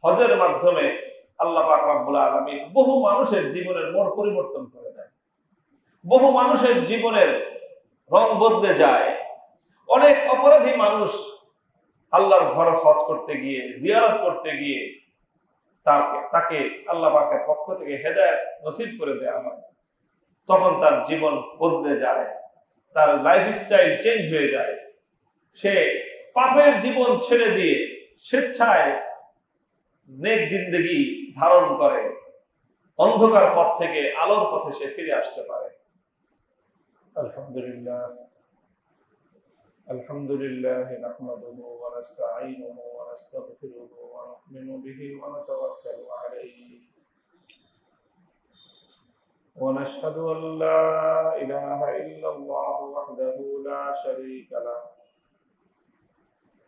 হজের মাধ্যমে আল্লাহ পাক রব্বুল আলামিন বহু মানুষের জীবনের মোড় পরিবর্তন করে দেয়, বহু মানুষের জীবনের রং বদলে যায়। অনেক অপরাধী মানুষ আল্লাহর ঘর হজ করতে গিয়ে, জিয়ারত করতে গিয়ে তাকে আল্লাহ পাকের পক্ষ থেকে হেদায়েত নসিব করে দেওয়া হয়। তখন তার জীবন বদলে যায়, তার লাইফস্টাইল চেঞ্জ হয়ে যায়। সে পাপের জীবন ছেড়ে দিয়ে স্বেচ্ছায় নেক জিন্দেগি ধারণ করে, অন্ধকার পথ থেকে আলোর পথে সে ফিরে আসতে পারে। আলহামদুলিল্লাহ আলহামদুলিল্লাহ নাহমাদুহু ওয়া নাস্তাঈনুহু ওয়া নাস্তাগফিরুহু ওয়া নু'মিনু বিহি ওয়া নাতাওয়াক্কালু আলাইহি ওয়া নাশহাদু আল লা ইলাহা ইল্লাল্লাহু ওয়াহদাহু লা শারীকা লাহু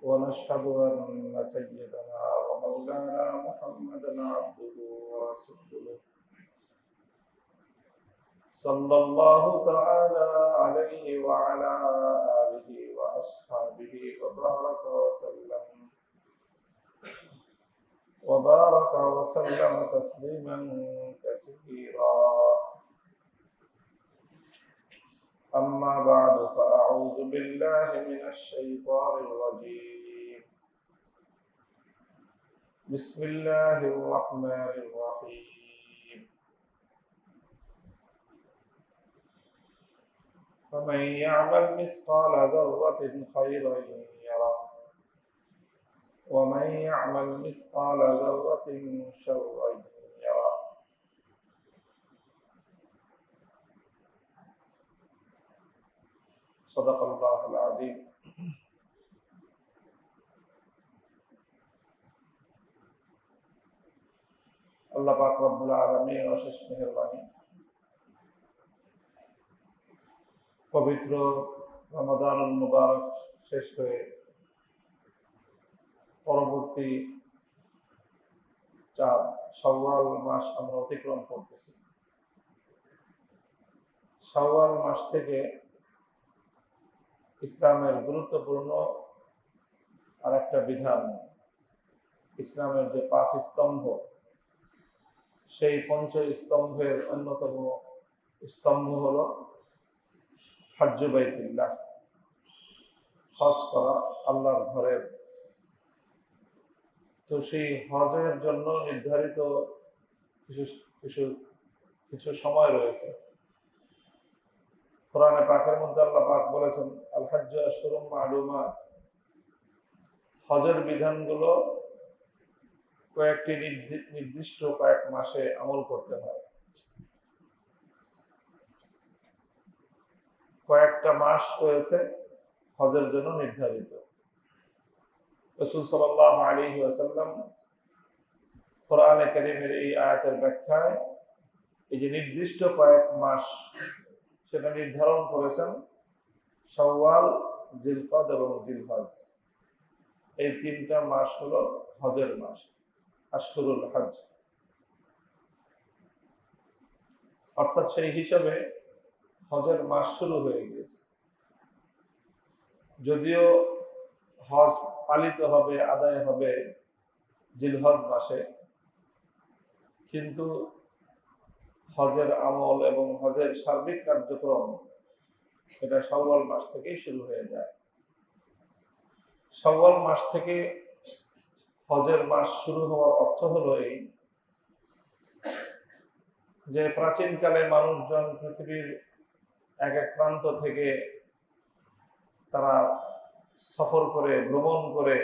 ونشهد أن سيدنا ومولانا محمدا عبده ورسوله صلى الله تعالى عليه وعلى آله وأصحابه وبارك وسلم تسليما كثيرا. أما بعد فأعوذ بالله من الشيطان الرجيم. بسم الله الرحمن الرحيم. فمن يعمل مثقال ذرة خيرا يره ومن يعمل مثقال ذرة شرا يره. صدق الله العظيم. আল্লাহ পাক রব্বুল আলামিনের অশেষ মেহেরবানি, পবিত্র রমাদানুল মুবারক শেষ হয়ে পরবর্তী চাঁদ শাওয়াল মাস আমরা অতিক্রম করতেছি। শাওয়াল মাস থেকে ইসলামের গুরুত্বপূর্ণ আর একটা বিধান, ইসলামের যে 5 স্তম্ভ, সেই পঞ্চ স্তম্ভের অন্যতম স্তম্ভ হলো হজ্জে বাইতুল্লাহ, হজ করা আল্লাহর ঘরের। তো সেই হজের জন্য নির্ধারিত কিছু সময় রয়েছে। কোরআনে পাকের মধ্যে আল্লাহ পাক বলেছেন, আল হজ্জু আশহুরুম মা'লুমাত, হজের বিধানগুলো কয়েকটি নির্দিষ্ট কয়েক মাসে আমল করতে হয়। কয়েকটা মাস রয়েছে হজের জন্য নির্ধারিত। রাসূল সাল্লাল্লাহু আলাইহি ওয়াসাল্লাম কোরআনে কারীমের এই আয়াতের ব্যাখ্যায় এই যে নির্দিষ্ট কয়েক মাস, সেটা নির্ধারণ করেছেন শাওয়াল, জিলকদ এবং জিলহজ। এই 3টা মাস হলো হজের মাস, আশহুরুল হজ। অর্থাৎ সেই হিসাবে হজের মাস শুরু হয়ে গিয়েছে। যদিও হজ পালিত হবে, আদায় হবে জিলহজ মাসে, কিন্তু হজের আমল এবং হজের সার্বিক কার্যক্রম এটা শাওয়াল মাস থেকেই শুরু হয়ে যায়। শাওয়াল মাস থেকে হজের মাস শুরু হওয়ার অর্থ হলো এই যে প্রাচীনকালে মানুষজন পৃথিবীর এক এক প্রান্ত থেকে তারা সফর করে, ভ্রমণ করে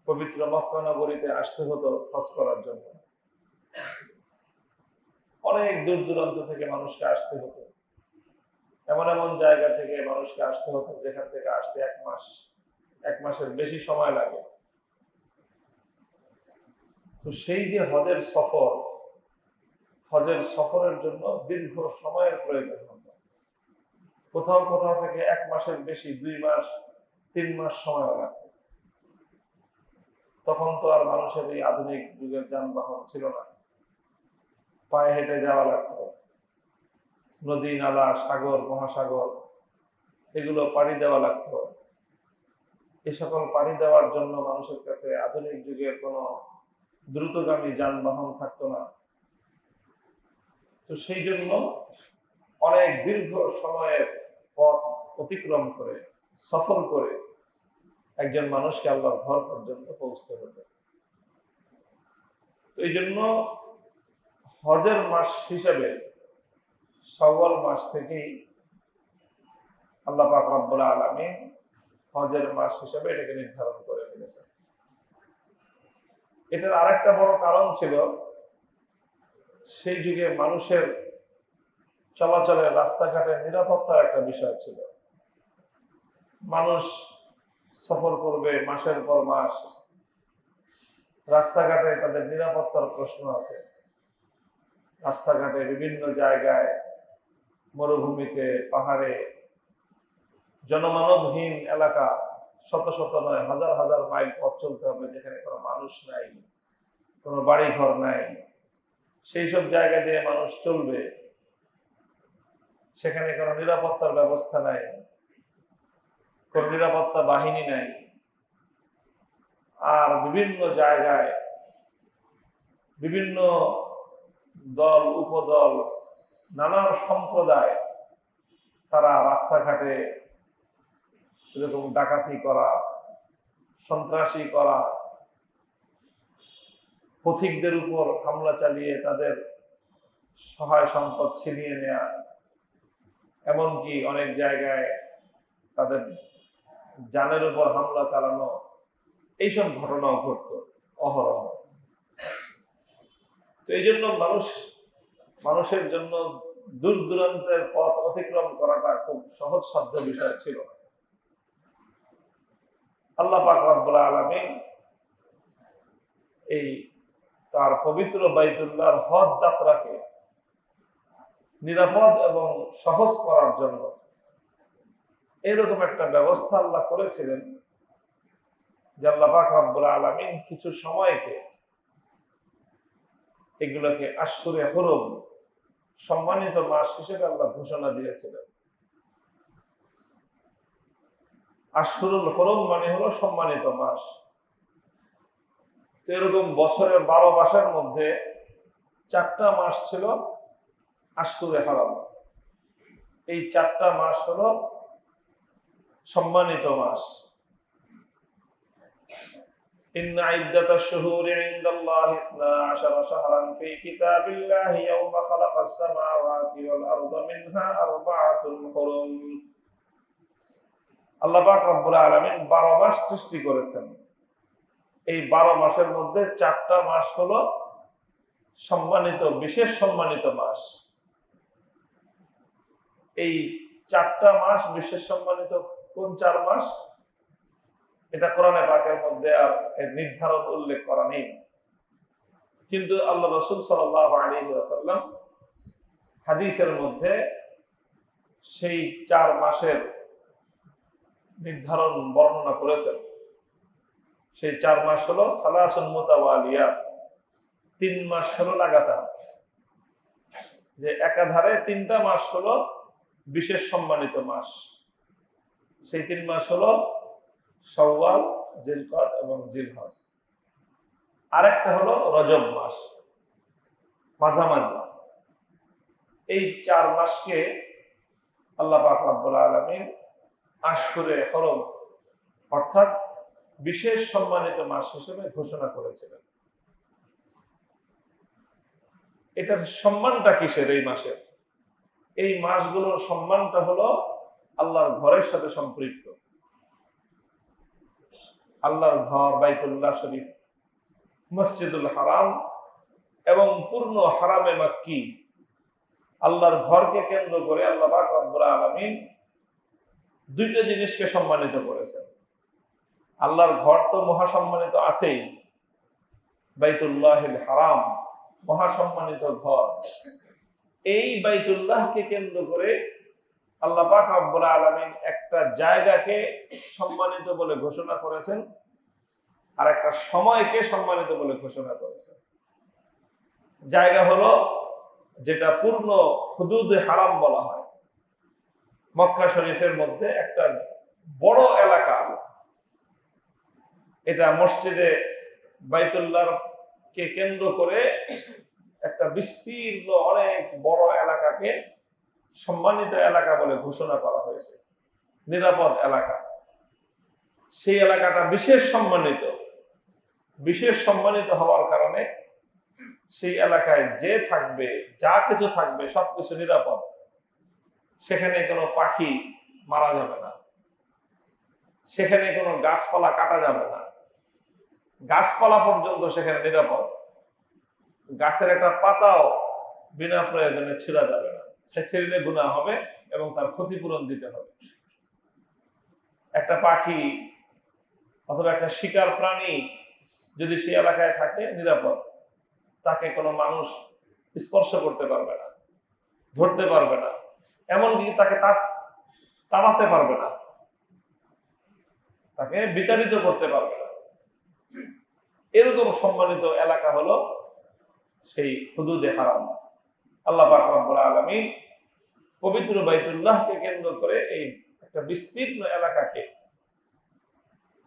পবিত্র মক্কা নগরীতে আসতে হতো হজ করার জন্য। অনেক দূর দূরান্ত থেকে মানুষকে আসতে হতো, এমন এমন জায়গা থেকে মানুষকে আসতে হতো যেখান থেকে আসতে এক মাসের বেশি সময় লাগে। তো সেই যে হজের সফরের জন্য দীর্ঘ সময়ের প্রয়োজন হতো। কোথাও থেকে 1 মাসের বেশি, 2 মাস 3 মাস সময় লাগতো। তখন তো আর মানুষের এই আধুনিক যুগের যানবাহন ছিল না, পায়ে হেঁটে যাওয়া লাগতো। নদী, নালা, সাগর, মহাসাগর এগুলো পাড়ি দেওয়া লাগতো। এই সকল পাড়ি দেওয়ার জন্য মানুষের কাছে আধুনিক যুগের কোনো দ্রুতগামী যানবাহন থাকতো না। তো সেই জন্য অনেক দীর্ঘ সময়ের পথ অতিক্রম করে, সফর করে একজন মানুষকে আল্লাহর ঘর পর্যন্ত পৌঁছতে হতো। তো এই জন্য হজের মাস হিসেবে শাওয়াল মাস থেকেই আল্লাহ পাক রব্বুল আলামিন হজের মাস হিসেবে এটাকে নির্ধারণ করে ফেলেছেন। এটার আরেকটা বড় কারণ ছিল, সেই যুগে মানুষের চলাচলের রাস্তাঘাটের নিরাপত্তার একটা বিষয় ছিল। মানুষ সফর করবে মাসের পর মাস, রাস্তাঘাটে তাদের নিরাপত্তার প্রশ্ন আছে। রাস্তাঘাটে বিভিন্ন জায়গায়, মরুভূমিতে, পাহাড়ে, জনমানবহীন এলাকা, শত শত নয় হাজার হাজার মাইল পথ চলতে হবে, যেখানে কোনো মানুষ নাই, কোনো বাড়ি ঘর নাই। সেই সব জায়গা দিয়ে মানুষ চলবে, সেখানে কোনো নিরাপত্তার ব্যবস্থা নাই, কোন নিরাপত্তা বাহিনী নাই। আর বিভিন্ন জায়গায় বিভিন্ন দল, উপদল, নানা সম্প্রদায়, তারা রাস্তাঘাটে এরকম ডাকাতি করা, সন্ত্রাসী করা, পথিকদের উপর হামলা চালিয়ে তাদের সহায় সম্পদ ছিনিয়ে নেয়া, এমনকি অনেক জায়গায় তাদের জানের উপর হামলা চালানো, এইসব ঘটনাও ঘটত অহরহ। তো এই জন্য মানুষের জন্য দূর দূরান্তের পথ অতিক্রম করাটা খুব সহজসাধ্য বিষয় ছিল। আল্লাহ পাক রব্বুল আলামিন এই তার পবিত্র বাইতুল্লাহর হজ যাত্রাকে নিরাপদ এবং সহজ করার জন্য এরকম একটা ব্যবস্থা আল্লাহ করেছিলেন, যে আল্লাহ পাক রব্বুল আলামিন কিছু সময়কে এগুলোকে আশহুরে হুরুম, সম্মানিত মাস হিসেবে আল্লাহ ঘোষণা দিয়েছিলেন। আশহুরুল হুরুম মানে হলো সম্মানিত মাস। তো এরকম বছরের 12 মাসের মধ্যে 4টা মাস ছিল আশহুরে হারাম। এই 4টা মাস হলো সম্মানিত মাস। إن عدة الشهور عند الله 12 شهرا في كتاب الله يوم خلق السماوات والأرض منها 4 حرم। আল্লাহ পাক রব্বুল আলামিন 12 মাস সৃষ্টি করেছেন। এই 12 মাসের মধ্যে 4টা মাস হলো সম্মানিত, বিশেষ সম্মানিত মাস। এই 4টা মাস বিশেষ সম্মানিত কোন 4 মাস, এটা কোরআনে পাকের মধ্যে আর এর নির্ধারণ উল্লেখ করা নেই। কিন্তু আল্লাহ রাসূল সাল্লাল্লাহু আলাইহি ওয়াসাল্লাম হাদিসের মধ্যে সেই 4 মাসের নির্ধারণ বর্ণনা করেছেন। সেই 4 মাস হলো সালাসুন মুতাওয়ালিয়া, 3 মাস হলো লাগাতার, যে একাধারে 3টা মাস হলো বিশেষ সম্মানিত মাস। সেই 3 মাস হলো শাওয়াল, জিলকদ এবং জিলহজ। আরেকটা হলো রজব মাস, মাঝামাঝি। এই 4 মাসকে আল্লাহ পাক রব্বুল আলামিন আশহুরে হুরুম অর্থাৎ বিশেষ সম্মানিত মাস হিসেবে ঘোষণা করেছিলেন। এটার সম্মানটা কিসের এই মাসের? এই মাসগুলোর সম্মানটা হলো আল্লাহর ঘরের সাথে সম্পৃক্ত। আল্লাহর ঘর বাইতুল্লাহ শরীফ, মসজিদুল হারাম এবং পূর্ণ হারামে মাক্কি, আল্লাহর ঘরকে কেন্দ্র করে আল্লাহ পাক রব্বুল আলামিন 2টা জিনিসকে সম্মানিত করেছেন। আল্লাহর ঘর তো মহাসম্মানিত আছেই, বাইতুল্লাহিল হারাম মহাসম্মানিত ঘর। এই বাইতুল্লাহকে কেন্দ্র করে আল্লাহ পাক রব্বুল আলামিন একটা জায়গাকে সম্মানিত বলে ঘোষণা করেছেন, আর একটা সময়কে সম্মানিত বলে ঘোষণা করেছেন। জায়গা হলো যেটা পূর্ণ হুদুদে হারাম বলা হয়। মক্কা শরীফের মধ্যে একটা বড় এলাকা, এটা মসজিদে বাইতুল্লাহর কে কেন্দ্র করে একটা বিস্তীর্ণ অনেক বড় এলাকাকে সম্মানিত এলাকা বলে ঘোষণা করা হয়েছে, নিরাপদ এলাকা। সেই এলাকাটা বিশেষ সম্মানিত হওয়ার কারণে সেই এলাকায় যে থাকবে, যা কিছু থাকবে সবকিছু নিরাপদ। সেখানে কোনো পাখি মারা যাবে না, সেখানে কোনো গাছপালা কাটা যাবে না, গাছপালা পর্যন্ত সেখানে নিরাপদ। গাছের একটা পাতাও বিনা প্রয়োজনে ছিঁড়া যাবে না, ছিঁড়লে গুনাহ হবে এবং তার ক্ষতিপূরণ দিতে হবে। একটা পাখি অথবা একটা শিকার প্রাণী যদি সেই এলাকায় থাকে নিরাপদ, তাকে কোনো মানুষ স্পর্শ করতে পারবে না, ধরতে পারবে না, এমনকি তাকে তাড়াতে পারবে না, তাকে বিতাড়িত করতে পারবে না। এরকম সম্মানিত এলাকা হলো সেই হুদুদে হারাম। আল্লাহ পাক রব্বুল আলামিন পবিত্র বাইতুল্লাহকে কেন্দ্র করে এই একটা বিস্তীর্ণ এলাকাকে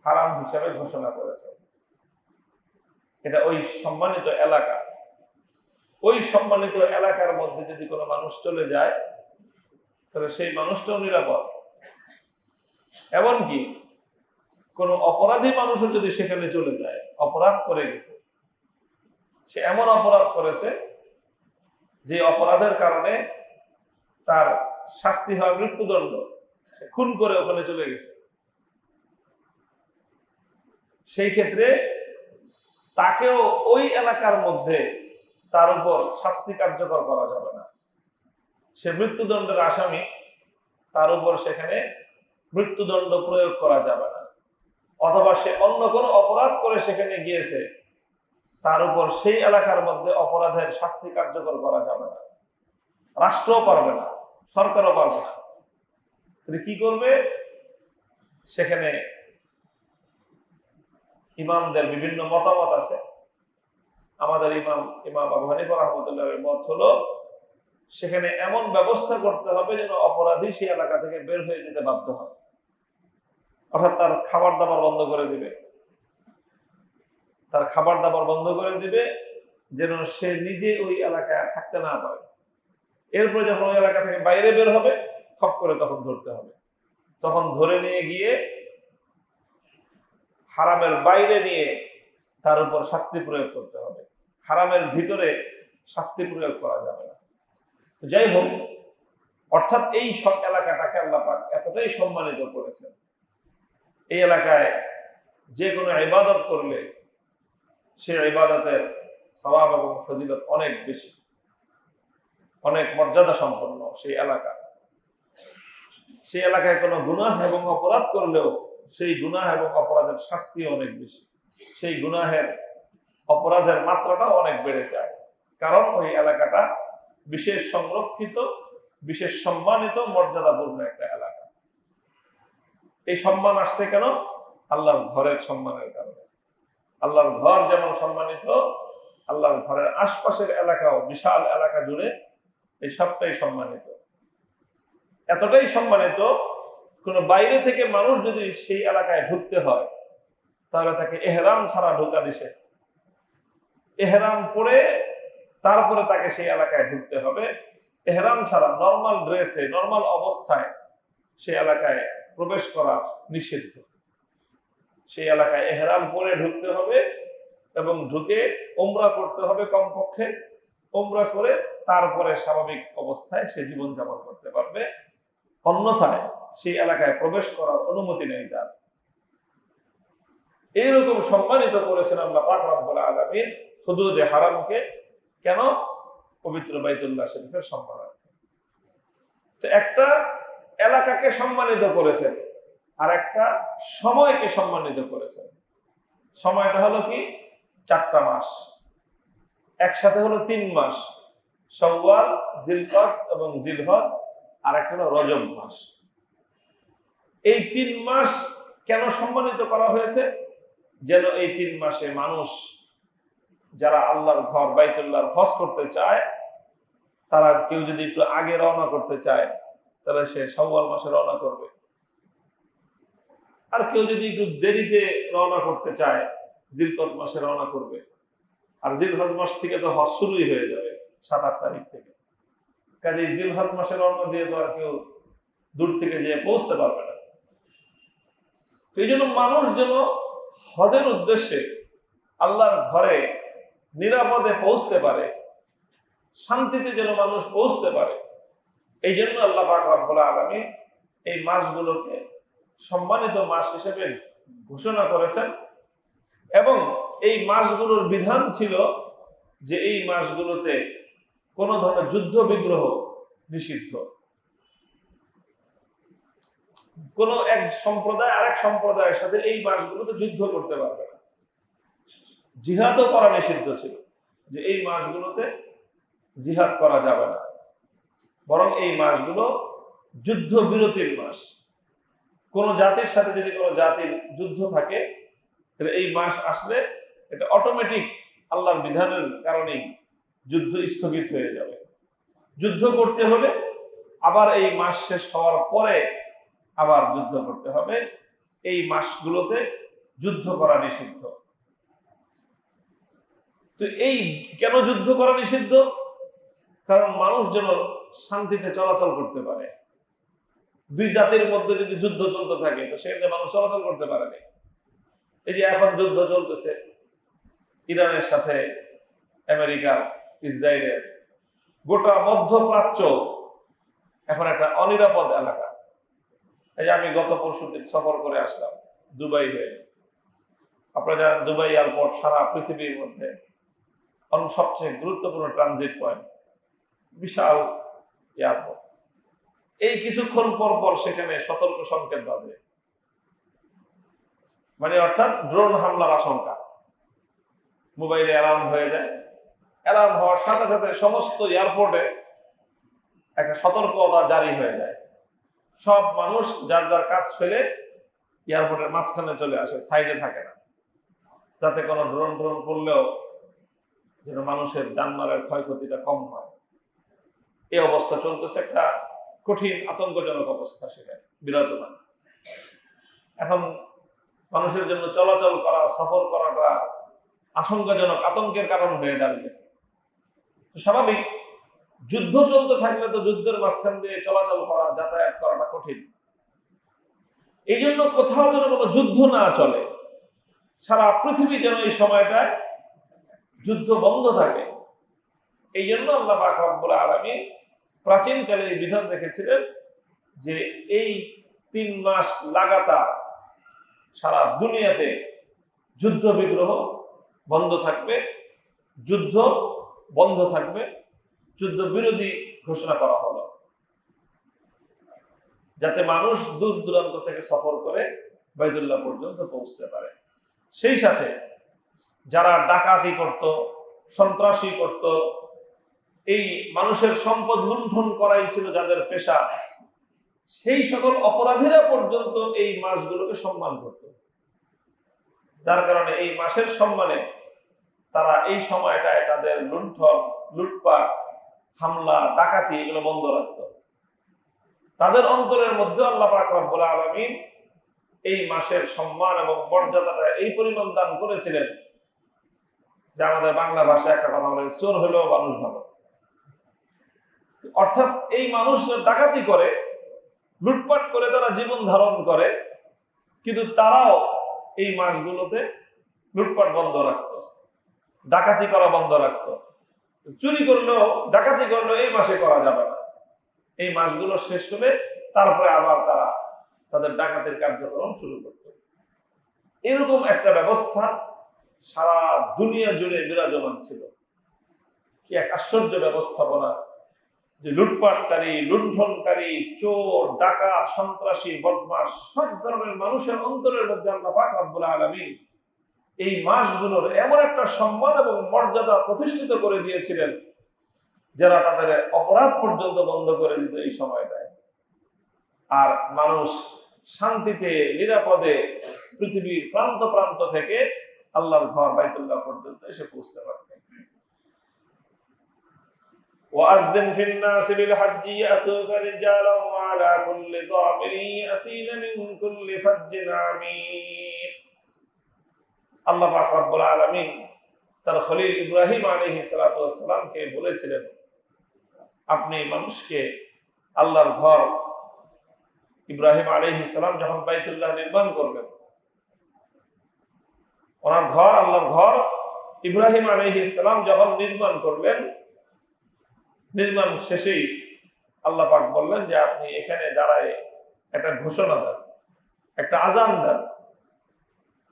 হারাম হিসাবে ঘোষণা করেছে। এটা ওই সম্মানিত এলাকা। ওই সম্মানিত এলাকার মধ্যে যদি কোনো মানুষ চলে যায় তাহলে সেই মানুষটাও নিরাপদ। এমনকি কোন অপরাধী মানুষও যদি সেখানে চলে যায়, অপরাধ করে গেছে, সে এমন অপরাধ করেছে যে অপরাধের কারণে তার শাস্তি হয় মৃত্যুদণ্ড, সে খুন করে ওখানে চলে গেছে, সেই ক্ষেত্রে তাকেও ওই এলাকার মধ্যে তার উপর শাস্তি কার্যকর করা যাবে না। সে মৃত্যুদণ্ডের আসামি, তার উপর সেখানে মৃত্যুদণ্ড প্রয়োগ করা যাবে না। অথবা সে অন্য কোনো অপরাধ করে সেখানে গিয়েছে, তার উপর সেই এলাকার মধ্যে অপরাধের শাস্তি কার্যকর করা যাবে না। রাষ্ট্রও পারবে না, সরকারও পারবে না। কি করবে? সেখানে ইমামদের বিভিন্ন মতামত আছে। আমাদের ইমাম আবু হানিফা রাহমাতুল্লাহের মত হলো সেখানে এমন ব্যবস্থা করতে হবে যেন অপরাধী সেই এলাকা থেকে বের হয়ে যেতে বাধ্য হয়। অর্থাৎ তার খাবার দাবার বন্ধ করে দিবে, তার খাবার দাবার বন্ধ করে দিবে যেন সে নিজে ওই এলাকায় থাকতে না পারে। এরপরে যখন ওই এলাকা থেকে বাইরে বের হবে, খপ করে তখন ধরতে হবে। তখন ধরে নিয়ে গিয়ে হারামের বাইরে নিয়ে তার উপর শাস্তি প্রয়োগ করতে হবে। হারামের ভিতরে শাস্তি প্রয়োগ করা যাবে না। যাই হোক, অর্থাৎ এই সব এলাকাটাকে আল্লাহ পাক এতটাই সম্মানিত করেছেন, এই এলাকায় যে কোনো ইবাদত করলে সেই ইবাদতের সওয়াব এবং ফজিলত অনেক বেশি, অনেক মর্যাদা সম্পন্ন সেই এলাকা। সেই এলাকায় কোনো গুনাহ এবং অপরাধ করলেও সেই গুনাহ এবং অপরাধের শাস্তি অনেক বেশি, সেই গুনাহের অপরাধের মাত্রাটাও অনেক বেড়ে যায়। কারণ ওই এলাকাটা বিশেষ সংরক্ষিত, বিশেষ সম্মানিত, মর্যাদাপূর্ণ একটা এলাকা। এই সম্মান আসছে কেন? আল্লাহর ঘরের সম্মানের কারণে। আল্লাহর ঘর যেমন সম্মানিত, আল্লাহর ঘরের আশপাশের এলাকাও, বিশাল এলাকা জুড়ে এই সবটাই সম্মানিত। এতটাই সম্মানিত, কোন বাইরে থেকে মানুষ যদি সেই এলাকায় ঢুকতে হয় তাহলে তাকে এহরাম ছাড়া ঢোকা নিষেধ। এহরাম পরে তারপরে তাকে সেই এলাকায় ঢুকতে হবে। এহরাম ছাড়া নর্মাল ড্রেসে, নর্মাল অবস্থায় সেই এলাকায় প্রবেশ করা নিষিদ্ধ। সেই এলাকায় এহরাম পরে ঢুকতে হবে এবং ঢুকে উমরা করতে হবে কমপক্ষে। উমরা করে তারপরে স্বাভাবিক অবস্থায় সে জীবনযাপন করতে পারবে, অন্যথায় সেই এলাকায় প্রবেশ করার অনুমতি নেই তার। এইরকম সম্মানিত করেছেন আল্লাহ পাক রব্বুল আলামিন হুদুদে হারামকে। কেন? পবিত্র বাইতুল্লাহ শরীফের সম্মানার্থে। তো একটা এলাকাকে সম্মানিত করেছেন, আর একটা সময়কে সম্মানিত করেছেন। সময়টা হলো কি? 4টা মাস, একসাথে হলো 3 মাস, শাওয়াল, জিলকদ এবং জিলহজ, আর একটা হলো রজব মাস। এই 3 মাস কেন সম্মানিত করা হয়েছে? যেন এই 3 মাসে মানুষ যারা আল্লাহর ঘর বাইতুল্লাহর হজ করতে চায়, তারা কেউ যদি একটু আগে রওনা করতে চায় তাহলে সে শাওয়াল মাসে রওনা করবে, আর কেউ যদি একটু দেরিতে রওনা করতে চায় জিলকদ মাসে রওনা করবে, আর জিলহজ মাস থেকে তো হজ শুরুই হয়ে যাবে 7-8 তারিখ থেকে। কাজে জিলহজ মাসে রওনা দিয়ে তো আর কেউ দূর থেকে যেয়ে পৌঁছতে পারবে না। তো এই জন্য মানুষ যেন হজের উদ্দেশ্যে আল্লাহর ঘরে নিরাপদে পৌঁছতে পারে, শান্তিতে যেন মানুষ পৌঁছতে পারে, এই জন্য আল্লাহ পাক রব্বুল আলামিন এই মাসগুলোকে সম্মানিত মাস হিসেবে ঘোষণা করেছেন। এবং এই মাসগুলোর বিধান ছিল যে এই মাসগুলোতে কোন ধরনের যুদ্ধ বিগ্রহ নিষিদ্ধ। কোন এক সম্প্রদায় আরেক সম্প্রদায়ের সাথে এই মাসগুলোতে যুদ্ধ করতে পারবে না। জিহাদও করা নিষিদ্ধ ছিল, যে এই মাসগুলোতে জিহাদ করা যাবে না, বরং এই মাসগুলো যুদ্ধ বিরতির মাস। কোন জাতির সাথে যদি কোনো জাতির যুদ্ধ থাকে, তাহলে এই মাস আসলে এটা অটোমেটিক আল্লাহর বিধানের কারণেই যুদ্ধ স্থগিত হয়ে যাবে। যুদ্ধ করতে হলে আবার এই মাস শেষ হওয়ার পরে আবার যুদ্ধ করতে হবে। এই মাসগুলোতে যুদ্ধ করা নিষিদ্ধ। তো এই কেন যুদ্ধ করা নিষিদ্ধ? কারণ মানুষ যেন শান্তিতে চলাচল করতে পারে। দুই জাতির মধ্যে যদি যুদ্ধ চলতে থাকে, তো সেখানে মানুষ চলাচল করতে পারে না। এই যে এখন যুদ্ধ চলতেছে ইরানের সাথে আমেরিকা, ইসরায়েলের, গোটা মধ্যপ্রাচ্য এখন একটা অনিরাপদ এলাকা। এই যে আমি গত পরশুদিন সফর করে আসলাম দুবাই হয়ে। আপনারা জানেন দুবাই এয়ারপোর্ট সারা পৃথিবীর মধ্যে সবচেয়ে গুরুত্বপূর্ণ ট্রানজিট পয়েন্ট, বিশাল এয়ারপোর্ট। এই কিছুক্ষণ পর পর সেখানে সতর্ক সংকেত বাজে, মানে অর্থাৎ ড্রোন হামলার আশঙ্কা। মোবাইলে অ্যালার্ম হয়ে যায়, অ্যালার্ম হওয়ার সাথে সাথে সমস্ত এয়ারপোর্টে একটা সতর্কতা জারি হয়ে যায়। সব মানুষ যার যার কাজ ফেলে এয়ারপোর্টের মাঝখানে চলে আসে, সাইডে থাকে না, যাতে কোনো ড্রোন পড়লেও যেন মানুষের জানমালের ক্ষয়ক্ষতিটা কম হয়। এই অবস্থা চলতেছে, একটা কঠিন আতঙ্কজনক অবস্থা সেখানে বিরাজমান। এখন মানুষের জন্য চলাচল করা, সফর করাটা আশঙ্কাজনক, আতঙ্কের কারণ হয়ে দাঁড়িয়েছে। স্বাভাবিক, যুদ্ধ চলতে থাকলে তো যুদ্ধের মাঝখান দিয়ে চলাচল করা, যাতায়াত করাটা কঠিন। এই জন্য কোথাও যেন কোনো যুদ্ধ না চলে, সারা পৃথিবী যেন এই সময়টায় যুদ্ধ বন্ধ থাকে। এই জন্য আল্লাহ পাক রব্বুল আলামিন প্রাচীনকালে এই বিধান রেখেছিলেন যে এই 3 মাস লাগাতার সারা দুনিয়াতে যুদ্ধ বিগ্রহ বন্ধ থাকবে, যুদ্ধ বন্ধ থাকবে, যুদ্ধ বিরোধী ঘোষণা করা হলো, যাতে মানুষ দূর দূরান্ত থেকে সফর করে বাইতুল্লাহ পর্যন্ত পৌঁছতে পারে। সেই সাথে যারা ডাকাতি করত, সন্ত্রাসী করত, এই মানুষের সম্পদ লুণ্ঠন করাই ছিল যাদের পেশা, সেই সকল অপরাধীরা পর্যন্ত এই মাসগুলোকে সম্মান করত। যার কারণে এই মাসের সম্মানে তারা এই সময়টায় তাদের লুণ্ঠন, লুটপাট, হামলা, ডাকাতি এগুলো বন্ধ রাখত। তাদের অন্তরের মধ্যে আল্লাহ পাক রব্বুল আলামিন এই মাসের সম্মান এবং মর্যাদাটা এই পরিমাণ দান করেছিলেন যে আমাদের বাংলা ভাষায় একটা কথা বলে, চোর হলেও মানুষ ভালো। অর্থাৎ এই মানুষ ডাকাতি করে, লুটপাট করে তারা জীবন ধারণ করে, কিন্তু তারাও এই মাসগুলোতে লুটপাট বন্ধ রাখত, ডাকাতি করা বন্ধ রাখত। চুরি করলেও, ডাকাতি করলেও এই মাসে করা যাবে না। এই মাসগুলো শেষ হলে তারপরে আবার তারা তাদের ডাকাতির কার্যক্রম শুরু করত। এরকম একটা ব্যবস্থা সারা দুনিয়া জুড়ে বিরাজমান ছিল। কি এক আশ্চর্য ব্যবস্থাপনা, যে লুটপাটকারী, লুণ্ঠনকারী, চোর, ডাকাত, সন্ত্রাসী, বদমাশ, সব ধরনের মানুষের অন্তরের মধ্যে আল্লাহ পাক রব্বুল আলামিন এই মাসগুলোর এমন একটা সম্মান এবং মর্যাদা প্রতিষ্ঠিত করে দিয়েছিলেন, যারা তাদের অপরাধ পর্যন্ত বন্ধ করে দিত এই সময়টায়। আর মানুষ শান্তিতে, নিরাপদে পৃথিবীর প্রান্ত প্রান্ত থেকে আল্লাহর ঘর বাইতুল্লাহ পর্যন্ত এসে পৌঁছতে পারতেন। وأذن في الناس بالحج يأتوك رجالا وعلى كل ضامر يأتين من كل فج عميق। আল্লাহ পাক রব্বুল আলামিন তার খলিল ইব্রাহিম আলাইহিস সালাতু ওয়াস সালামকে বলেছিলেন, আপনি মানুষকে আল্লাহর ঘর, ইব্রাহিম আলাইহিস সালাম যখন বাইতুল্লাহ নির্মাণ করবেন, ওনার ঘর, আল্লাহর ঘর ইব্রাহিম আলাইহিস সালাম যখন নির্মাণ করলেন, নির্মাণ শেষেই আল্লাহ পাক বললেন যে আপনি এখানে দাঁড়ায় একটা ঘোষণা দেন, একটা আজান দেন।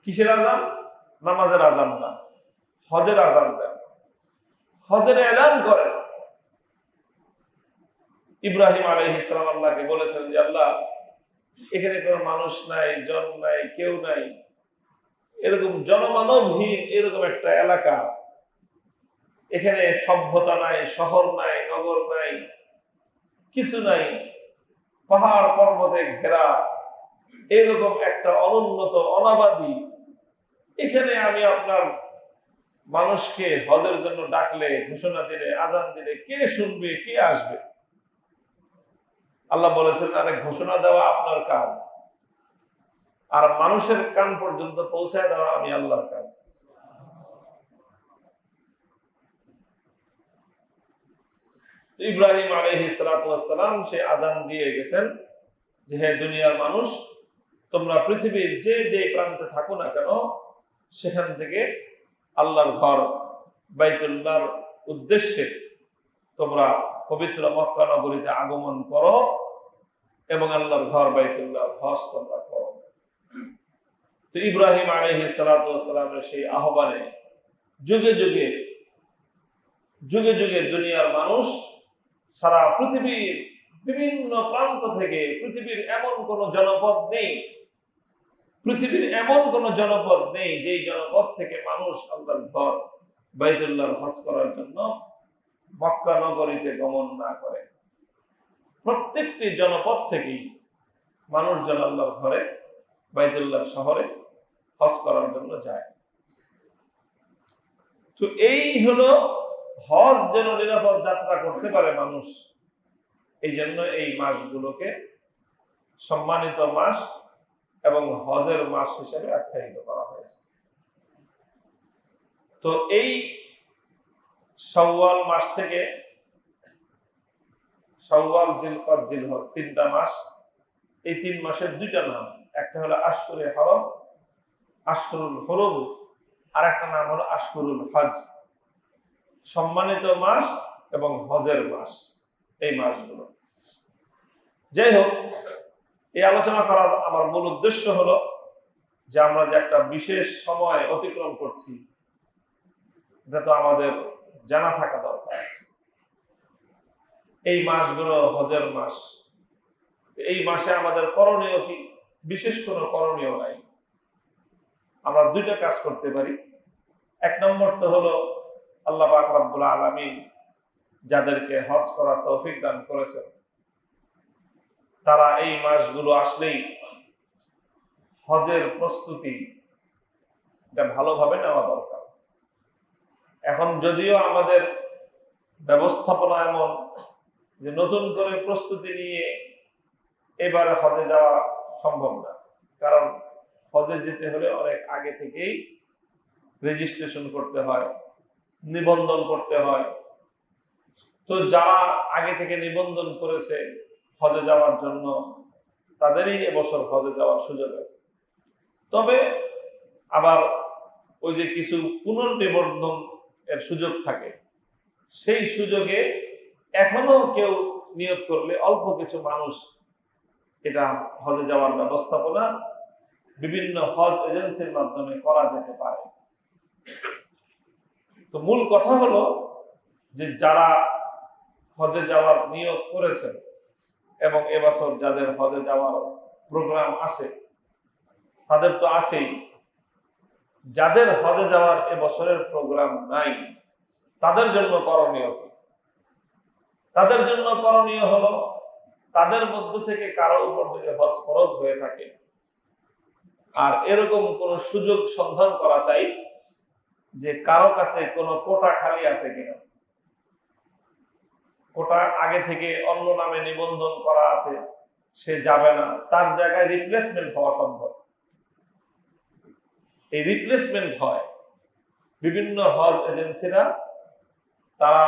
কিসের আজান? নামাজের আজান না, হজের আজান দেন, হজের এলান করেন। ইব্রাহিম আলাইহিস সালাম আল্লাহকে বলেছেন যে আল্লাহ, এখানে কোনো মানুষ নাই, জন নাই, কেউ নাই, এরকম জনমানবহীন এরকম একটা এলাকা, এখানে সভ্যতা নাই, শহর নাই, নগর নাই, কিছু নাই, পাহাড় পর্বতে ঘেরা এরকম একটা অনুন্নত অনাবাদী, এখানে আমি আপনার মানুষকে হজের জন্য ডাকলে, ঘোষণা দিলে, আজান দিলে কে শুনবে, কে আসবে? আল্লাহ বলেছেন, আরে ঘোষণা দেওয়া আপনার কাজ, আর মানুষের কান পর্যন্ত পৌঁছায় দেওয়া আমি আল্লাহর কাজ। ইব্রাহিম আলাইহিস সালাতু ওয়াস সালাম সে আজান দিয়ে গেছেন যে হে দুনিয়ার মানুষ, তোমরা পৃথিবীর যে যে প্রান্তে থাকো না কেন, সেখান থেকে আল্লাহর ঘর বাইতুল্লাহর উদ্দেশ্যে তোমরা পবিত্র মক্কা নগরীতে আগমন করো এবং আল্লাহর ঘর বাইতুল্লাহ হজ তোমরা করো। তো ইব্রাহিম আলাইহিস সালাতু ওয়াস সালামের সেই আহ্বানে যুগে যুগে যুগে যুগে দুনিয়ার মানুষ সারা পৃথিবীর বিভিন্ন প্রান্ত থেকে, পৃথিবীর এমন কোন জনপদ নেই, পৃথিবীর এমন কোন জনপদ নেই যেই জনপদ থেকে মানুষ আল্লাহর ঘর বাইতুল্লাহর হজ করার জন্য মক্কা নগরীতে গমন না করে। প্রত্যেকটি জনপদ থেকেই মানুষজন আল্লাহর ঘরে বাইতুল্লাহ শহরে হজ করার জন্য যায়। তো এই হলো হজ যেন নিরাপদ যাত্রা করতে পারে মানুষ, এই জন্য এই মাসগুলোকে সম্মানিত মাস এবং হজের মাস হিসেবে আখ্যায়িত করা হয়েছে। তো এই শাওয়াল মাস থেকে শাওয়াল, জিলকদ, জিলহজ, তিনটা মাস, এই 3 মাসের 2টা নাম, একটা হলো আশহুরে হরম, আশহুরুল হুরুম, আর একটা নাম হলো আশহুরুল হজ, সম্মানিত মাস এবং হজের মাস, এই মাসগুলো। যাই হোক, এই আলোচনা করার আমার মূল উদ্দেশ্য হলো যে আমরা যে একটা বিশেষ সময় অতিক্রম করছি, এটা তো আমাদের জানা থাকা দরকার। এই মাসগুলো হজের মাস, এই মাসে আমাদের করণীয় কি? বিশেষ কোনো করণীয় নাই। আমরা 2টা কাজ করতে পারি। 1 নম্বর তো হলো আল্লাহ পাক রব্বুল আলামিন যাদেরকে হজ করার তৌফিক দান করেছেন, তারা এই মাসগুলো আসলেই হজের প্রস্তুতি এটা ভালোভাবে নেওয়া দরকার। এখন যদিও আমাদের ব্যবস্থাপনা এমন যে নতুন করে প্রস্তুতি নিয়ে এবারে হজে যাওয়া সম্ভব না, কারণ হজে যেতে হলে অনেক আগে থেকেই রেজিস্ট্রেশন করতে হয়, নিবন্ধন করতে হয়। তো যারা আগে থেকে নিবন্ধন করেছে হজে যাওয়ার জন্য, তাদেরই এবছর হজে যাওয়ার সুযোগ আছে। তবে আবার ওই যে কিছু পুনর্নিবন্ধন এর সুযোগ থাকে, সেই সুযোগে এখনো কেউ নিয়োগ করলে অল্প কিছু মানুষ এটা হজে যাওয়ার ব্যবস্থাপনা বিভিন্ন হজ এজেন্সির মাধ্যমে করা যেতে পারে। তো মূল কথা হলো যে যারা হজে যাওয়ার নিয়োগ করেছেন এবং এবছর যাদের হজে যাওয়ার প্রোগ্রাম আছে, তাদের তো আছেই। যাদের হজে যাওয়ার এবছরের প্রোগ্রাম নাই, তাদের জন্য করণীয় কি? তাদের জন্য করণীয় হলো, তাদের মধ্য থেকে কারো উপর যদি হজ ফরজ হয়ে থাকে আর এরকম কোন সুযোগ সন্ধান করা চাই যে কারো কাছে কোনো কোটা খালি আছে কিনা, কোটা আগে থেকে অন্য নামে নিবন্ধন করা আছে, সে যাবে না, তার জায়গায় রিপ্লেসমেন্ট হওয়া সম্ভব। এই রিপ্লেসমেন্ট হয়, বিভিন্ন হজ এজেন্সিরা তারা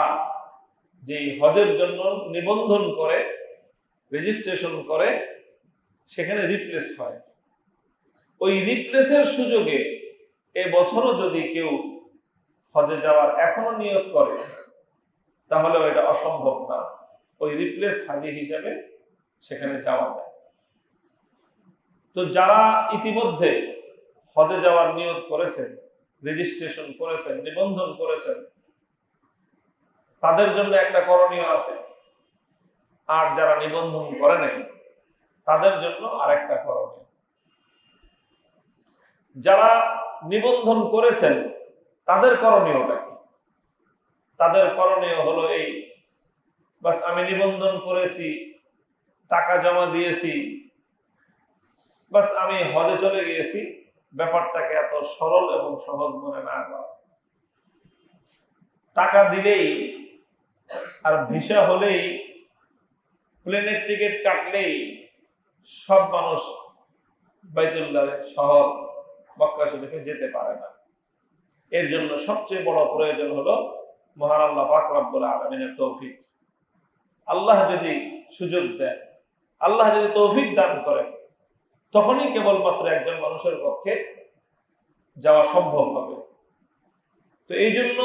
যে হজের জন্য নিবন্ধন করে, রেজিস্ট্রেশন করে, সেখানে রিপ্লেস হয়। ওই রিপ্লেসের সুযোগে এবছরও যদি কেউ হজে যাওয়ার এখনো নিয়ত করে, তাহলে এটা অসম্ভব না, ওই রিপ্লেস হাজি হিসেবে সেখানে যাওয়া যায়। তো যারা ইতিমধ্যে হজে যাওয়ার নিয়ত করেছেন, রেজিস্ট্রেশন করেছেন, নিবন্ধন করেছেন, তাদের জন্য একটা করণীয় আছে। আর যারা নিবন্ধন করে নাই তাদের জন্য আরেকটা করণীয়। যারা নিবন্ধন করেছেন তাদের করণীয়টা কি? তাদের করণীয় হলো এই, বাস আমি নিবন্ধন করেছি, টাকা জমা দিয়েছি, বাস আমি হজে চলে গিয়েছি, ব্যাপারটাকে এত সরল এবং সহজ মনে না করা। টাকা দিলেই আর ভিসা হলেই, প্লেনের টিকিট কাটলেই সব মানুষ বাইতুল্লাহ শহর মক্কা শরীফে যেতে পারে না। এর জন্য সবচেয়ে বড় প্রয়োজন হলো মহান আল্লাহ পাক রব্বুল আলামিনের তৌফিক। আল্লাহ যদি সুযোগ দেন, আল্লাহ যদি তৌফিক দান করেন, তখনই কেবলমাত্র একজন মানুষের পক্ষে যাওয়া সম্ভব হবে। তো এই জন্য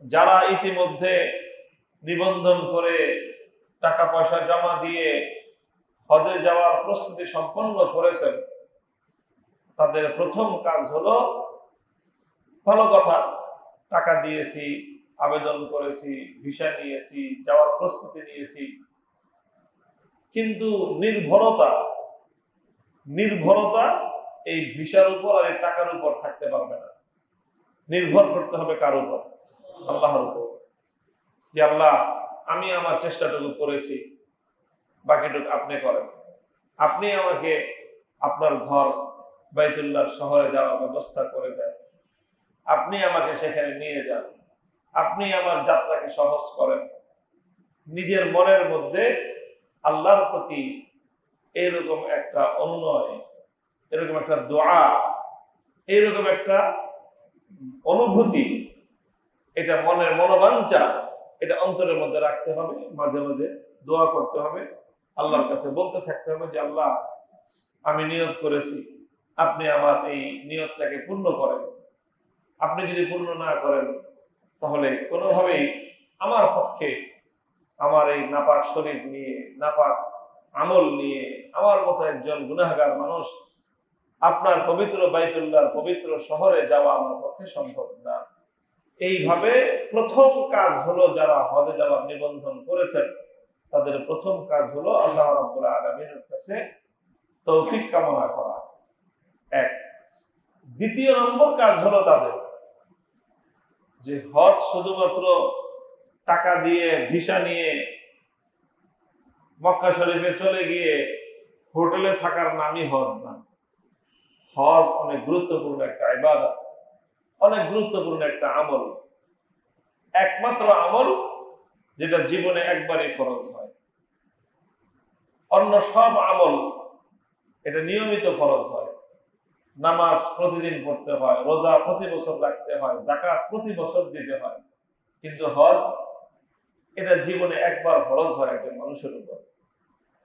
যারা ইতিমধ্যে নিবন্ধন করে টাকা পয়সা জমা দিয়ে হজে যাওয়ার প্রস্তুতি সম্পন্ন করেছেন, তাদের প্রথম কাজ হলো, ভালো কথা, টাকা দিয়েছি, আবেদন করেছি, ভিসা নিয়েছি, যাওয়ার প্রস্তুতি নিয়েছি, কিন্তু নির্ভরতা এই ভিসার উপর আর এই টাকার উপর থাকতে পারবে না। নির্ভর করতে হবে কার উপর? আল্লাহর উপর। যে আল্লাহ, আমি আমার চেষ্টাটুকু করেছি, বাকিটুকু আপনি করেন। আপনি আমাকে আপনার ঘর বাইতুল্লাহ শহরে যাওয়ার ব্যবস্থা করে দেন, আপনি আমাকে সেখানে নিয়ে যান, আপনি আমার যাত্রাকে সহজ করেন। নিজের মনের মধ্যে আল্লাহর প্রতি এইরকম একটা অনুনয়, এরকম একটা দোয়া, এইরকম একটা অনুভূতি, এটা মনের মনোবাঞ্ছা, এটা অন্তরের মধ্যে রাখতে হবে। মাঝে মাঝে দোয়া করতে হবে, আল্লাহর কাছে বলতে থাকতে হবে যে আল্লাহ, আমি নিয়ত করেছি, আপনি আমার এই নিয়তটাকে পূর্ণ করেন। আপনি যদি পূর্ণ না করেন, তাহলে কোনোভাবেই আমার পক্ষে আমার এই নাপাক শরীর নিয়ে, নাপাক আমল নিয়ে, আমার মতো একজন গুনাহগার মানুষ আপনার পবিত্র বাইতুল্লাহর পবিত্র শহরে যাওয়া আমার পক্ষে সম্ভব না। এইভাবে প্রথম কাজ হলো, যারা হজে যাওয়ার নিবন্ধন করেছেন তাদের প্রথম কাজ হলো আল্লাহ রাব্বুল আলামিনের কাছে তৌফিক কামনা করা, এক। দ্বিতীয় নম্বর কাজ হলো তাদের যে হজ শুধুমাত্র টাকা দিয়ে, ভিসা নিয়ে মক্কা শরীফে চলে গিয়ে হোটেলে থাকার নামই হজ না। হজ অনেক গুরুত্বপূর্ণ একটা ইবাদত, অনেক গুরুত্বপূর্ণ একটা আমল, একমাত্র আমল যেটা জীবনে একবারই ফরজ হয়। অন্য সব আমল এটা নিয়মিত ফরজ হয়। নামাজ প্রতিদিন পড়তে হয়, রোজা প্রতি বছর রাখতে হয়, যাকাত প্রতি বছর দিতে হয়, কিন্তু হজ এটা জীবনে একবার ফরজ হয় একজন মানুষের উপর।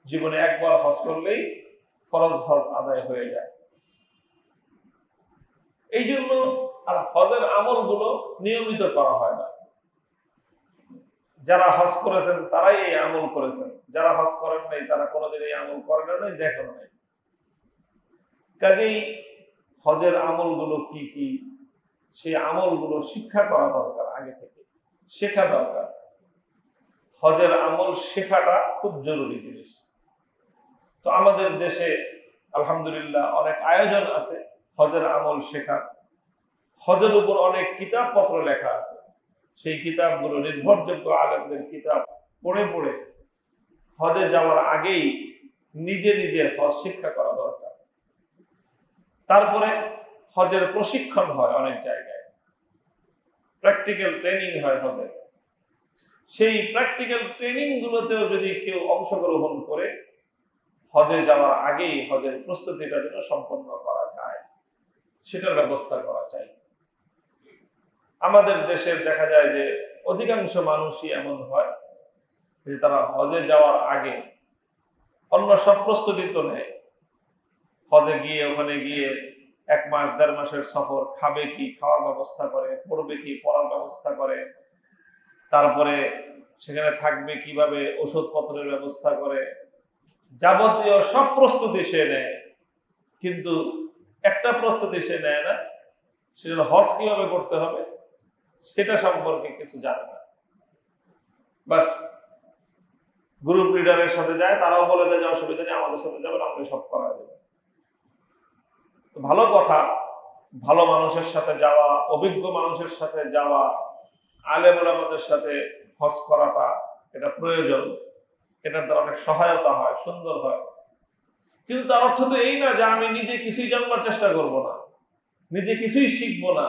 জীবনে একবার হজ করলেই ফরজ হজ আদায় হয়ে যায়। এই জন্য আর হজের আমলগুলো নিয়মিত করা হয় না। যারা হজ করেছেন তারাই এই আমল করেছেন, যারা হজ করেন নাই তারা কোনোদিন এই আমল করেন নাই, দেখেন নাই। কাজেই হজের আমলগুলো কি কি, সেই আমলগুলো শিক্ষা করা দরকার, আগে থেকে শেখা দরকার। হজের আমল শেখাটা খুব জরুরি জিনিস। তো আমাদের দেশে আলহামদুলিল্লাহ অনেক আয়োজন আছে হজের আমল শেখার। হজের উপর অনেক কিতাবপত্র লেখা আছে, সেই কিতাবগুলো নির্ভরযোগ্য আলেমদের কিতাব পড়ে পড়ে হজে যাওয়ার আগেই নিজে নিজে হজ শিক্ষা করা দরকার। তারপরে হজের প্রশিক্ষণ হয় অনেক জায়গায়, প্র্যাকটিক্যাল ট্রেনিং হয় হজের। সেই প্র্যাকটিক্যাল ট্রেনিং গুলোতেও যদি কেউ অংশগ্রহণ করে হজে যাওয়ার আগেই হজের প্রস্তুতিটা যেন সম্পন্ন করা যায়, সেটার ব্যবস্থা করা চাই। আমাদের দেশের দেখা যায় যে অধিকাংশ মানুষই এমন হয় যে তারা হজে যাওয়ার আগে অন্য সব প্রস্তুতি তো নেয়। হজে গিয়ে ওখানে গিয়ে 1 মাস 1.5 মাসের সফর, খাবে কি খাওয়ার ব্যবস্থা করে, পড়বে কি পড়ার ব্যবস্থা করে, তারপরে সেখানে থাকবে কিভাবে ওষুধপত্রের ব্যবস্থা করে, যাবতীয় সব প্রস্তুতি সে নেয়। কিন্তু একটা প্রস্তুতি সে নেয় না, সেটা হজ কিভাবে করতে হবে সেটা সম্পর্কে কিছু জানে না। বাস গ্রুপ লিডারের সাথে যায়, তারাও বলে দেয় যে অসুবিধা নেই, আমাদের সাথে যাবেন, আমরা সব করা যাবে। ভালো কথা, ভালো মানুষের সাথে যাওয়া, অভিজ্ঞ মানুষের সাথে যাওয়া, আলেম ওলামাদের সাথে হজ করাটা এটা প্রয়োজন, এটার দ্বারা অনেক সহায়তা হয়, সুন্দর হয়। কিন্তু তার অর্থ তো এই না যে আমি নিজে কিছুই জানবার চেষ্টা করব না, নিজে কিছুই শিখবো না।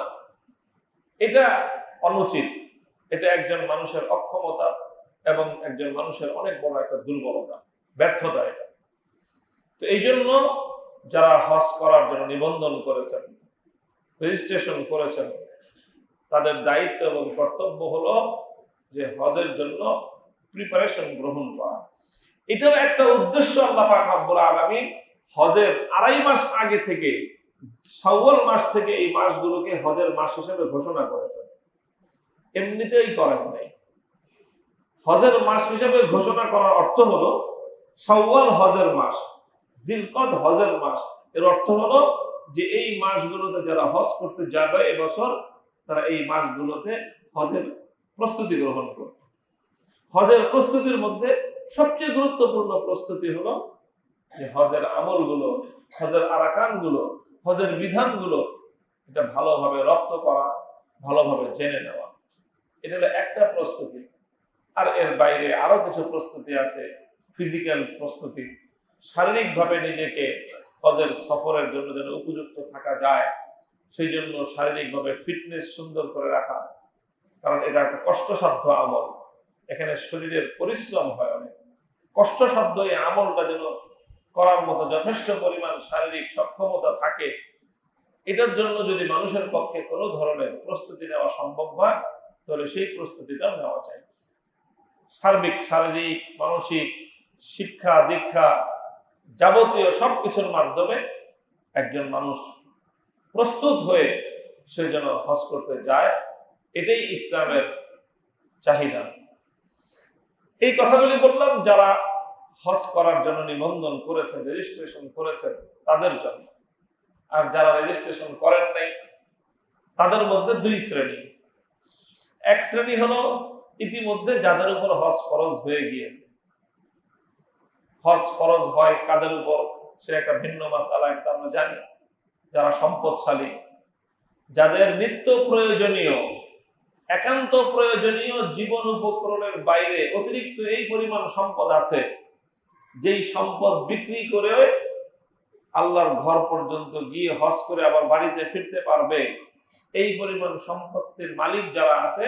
এটা অনুচিত। এটা একজন মানুষের অক্ষমতা এবং একজন মানুষের অনেক বড় একটা দুর্বলতা, ব্যর্থতা এটা। তো এই জন্য যারা হজ করার জন্য নিবন্ধন করেছেন, রেজিস্ট্রেশন করেছেন, তাদের দায়িত্ব এবং কর্তব্য হলো যে হজের জন্য প্রিপারেশন গ্রহণ করা। এটাও একটা উদ্দেশ্য আল্লাহ পাক রব্বুল আলামিন হজের 2.5 মাস আগে থেকে, শাওয়াল মাস থেকে এই মাসগুলোকে হজের মাস হিসেবে ঘোষণা করেছেন। এমনিতেই করেন নাই। হজের মাস হিসেবে ঘোষণা করার অর্থ হলো শাওয়াল হজের মাস, জিলকদ হজের মাস। এর অর্থ হলো যে এই মাসগুলোতে যারা হজ করতে যাবে এবছর, তারা এই মাসগুলোতে হজের প্রস্তুতি গ্রহণ করবে। হজের প্রস্তুতির মধ্যে সবচেয়ে গুরুত্বপূর্ণ প্রস্তুতি হলো যে হজের আমলগুলো, হজের আরাকানগুলো, হজের বিধানগুলো এটা ভালোভাবে রপ্ত করা, ভালোভাবে জেনে নেওয়া। এটা হলো একটা প্রস্তুতি। আর এর বাইরে আরো কিছু প্রস্তুতি আছে, ফিজিক্যাল প্রস্তুতি, শারীরিকভাবে নিজেকে হজের সফরের জন্য যেন উপযুক্ত থাকা যায়, সেই জন্য শারীরিকভাবে ফিটনেস সুন্দর করে রাখা। কারণ এটা একটা কষ্টসাধ্য আমল, এখানে শরীরের পরিশ্রম হয় অনেক। কষ্টসাধ্য এই আমলটা যেন করার মতো যথেষ্ট পরিমাণ শারীরিক সক্ষমতা থাকে, এটার জন্য যদি মানুষের পক্ষে কোনো ধরনের প্রস্তুতি নেওয়া সম্ভব হয়, তাহলে সেই প্রস্তুতিটা নেওয়া চাই। সার্বিক শারীরিক মানসিক শিক্ষা দীক্ষা যাবতীয় সবকিছুর মাধ্যমে একজন মানুষ প্রস্তুত হয়ে সে যেন হজ করতে যায়, এটাই ইসলামের চাহিদা। এই কথাগুলি বললাম যারা হজ করার জন্য নিবন্ধন করেছেন, রেজিস্ট্রেশন করেছেন তাদের জন্য। আর যারা রেজিস্ট্রেশন করেন নাই তাদের মধ্যে 2 শ্রেণী। এক শ্রেণী হলো ইতিমধ্যে যাদের উপর হজ ফরজ হয়ে গিয়েছে। হজ ফরজ হয় কাদের উপর সে একটা ভিন্ন মাসআলা, এটা আমরা জানি। যারা সম্পদশালী, যাদের নিত্য প্রয়োজনীয়, একান্ত প্রয়োজনীয় জীবন উপকরণের বাইরে অতিরিক্ত এই পরিমাণ সম্পদ আছে, যেই সম্পদ বিক্রি করে আল্লাহর ঘর পর্যন্ত গিয়ে হজ করে আবার বাড়িতে ফিরতে পারবে, এই পরিমাণ সম্পত্তির মালিক যারা আছে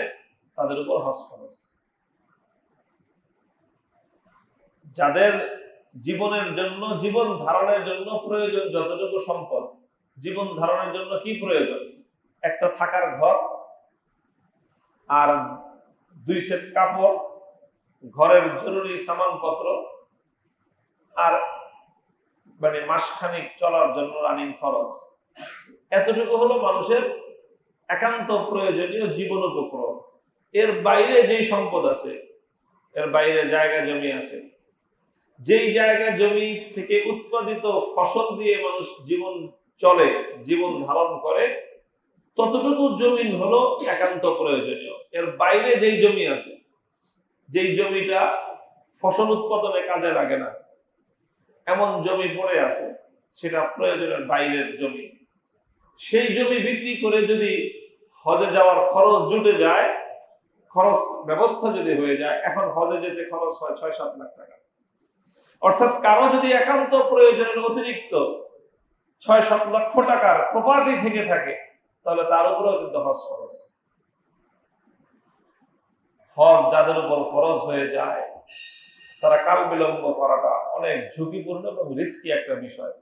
তাদের উপর হজ ফরজ। যাদের জীবনের জন্য, জীবন ধারণের জন্য প্রয়োজন যতটুকু সম্পদ, জীবন ধারণের জন্য কি প্রয়োজন? একটা থাকার ঘর, আর 2 সেট কাপড়, ঘরের জরুরি সামানপত্র, আর মানে মাসখানিক চলার জন্য রানিং খরচ। এতটুকু হলো মানুষের একান্ত প্রয়োজনীয় জীবন উপকরণ। এর বাইরে যেই সম্পদ আছে, এর বাইরে জায়গা জমি আছে, যেই জায়গা জমি থেকে উৎপাদিত ফসল দিয়ে মানুষ জীবন চলে, জীবন ধারণ করে, ততটুকু জমিন হলো একান্ত প্রয়োজনীয়। এর বাইরে যেই জমি আছে, যেই জমিটা ফসল উৎপাদনে কাজে লাগে না, এমন জমি পড়ে আছে, সেটা প্রয়োজনের বাইরের জমি। সেই জমি বিক্রি করে যদি হজে যাওয়ার খরচ জুটে যায়, খরচ ব্যবস্থা যদি হয়ে যায়, এখন হজে যেতে খরচ হয় 6-7 লাখ টাকা। অর্থাৎ কারো যদি একান্ত প্রয়োজনের অতিরিক্ত 6-7 লক্ষ টাকার প্রপার্টি থেকে থাকে, তাহলে তার উপরেও কিন্তু হজ খরচ। হজ যাদের উপর খরচ হয়ে যায়, তারা কাল বিলম্ব করাটা অনেক ঝুঁকিপূর্ণ এবং রিস্কি একটা বিষয়।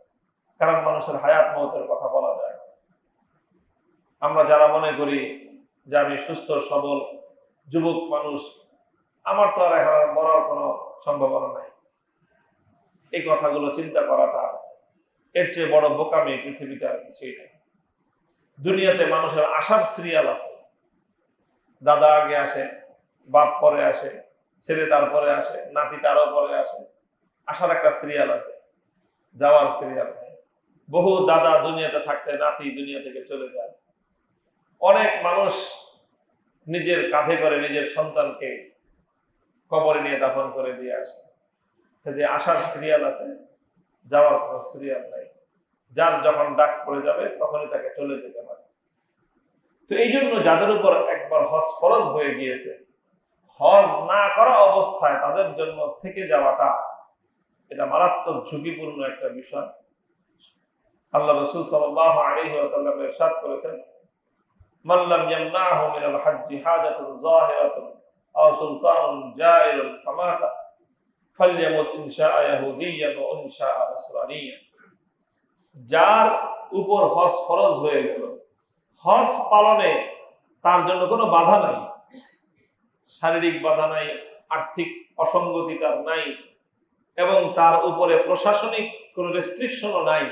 কারণ মানুষের হায়াত মওতের কথা বলা যায়। আমরা যারা মনে করি যে আমি সুস্থ সবল যুবক মানুষ, আমার তো আর এখন মরার কোনো সম্ভাবনা নাই। এই কথাগুলো চিন্তা করাটা এর চেয়ে বড় বোকামি পৃথিবীতে আর কিছুই নেই। দুনিয়াতে মানুষের আসার সিরিয়াল আছে, দাদা আগে আসে, বাপ পরে আসে, ছেলে তারপরে আসে, নাতি তারও পরে আসে। আসার একটা সিরিয়াল আছে, যাওয়ার সিরিয়াল নেই। বহু দাদা দুনিয়াতে থাকতে নাতি দুনিয়া থেকে চলে যায়। অনেক মানুষ নিজের কাঁধে করে নিজের সন্তানকে কবরে নিয়ে দাফন করে দিয়ে আসে। যে আসার সিরিয়াল আছে, যাওয়ার কোনো সিরিয়াল নাই। যার যখন ডাক পড়ে যাবে তখনই তাকে চলে যেতে হবে। তো এই জন্য যাদের উপর একবার হজ ফরজ হয়ে গিয়েছে, হজ না করা অবস্থায় তাদের জন্য থেকে যাওয়াটা এটা মারাত্মক ঝুঁকিপূর্ণ একটা বিষয়। আল্লাহ রাসূল সাল্লাল্লাহু আলাইহি ওয়াসাল্লাম ইরশাদ করেছেন, মান লাম ইয়ামনাহু মিনাল হজ্জি হাজাতুন যাহিরাতুন আও সুলতানুন জাইরুন ফামাতা ফালইয়ামুত ইনশাআ ইয়াহুদিয়্যান ওয়া ইনশাআ নাসরানিয়্যান। যার উপর হজ ফরজ হয়ে গেল, হজ পালনে তার জন্য কোনো বাধা নাই, শারীরিক বাধা নাই, আর্থিক অসঙ্গতি তার নাই, এবং তার উপরে প্রশাসনিক কোনো রেস্ট্রিকশনও নাই।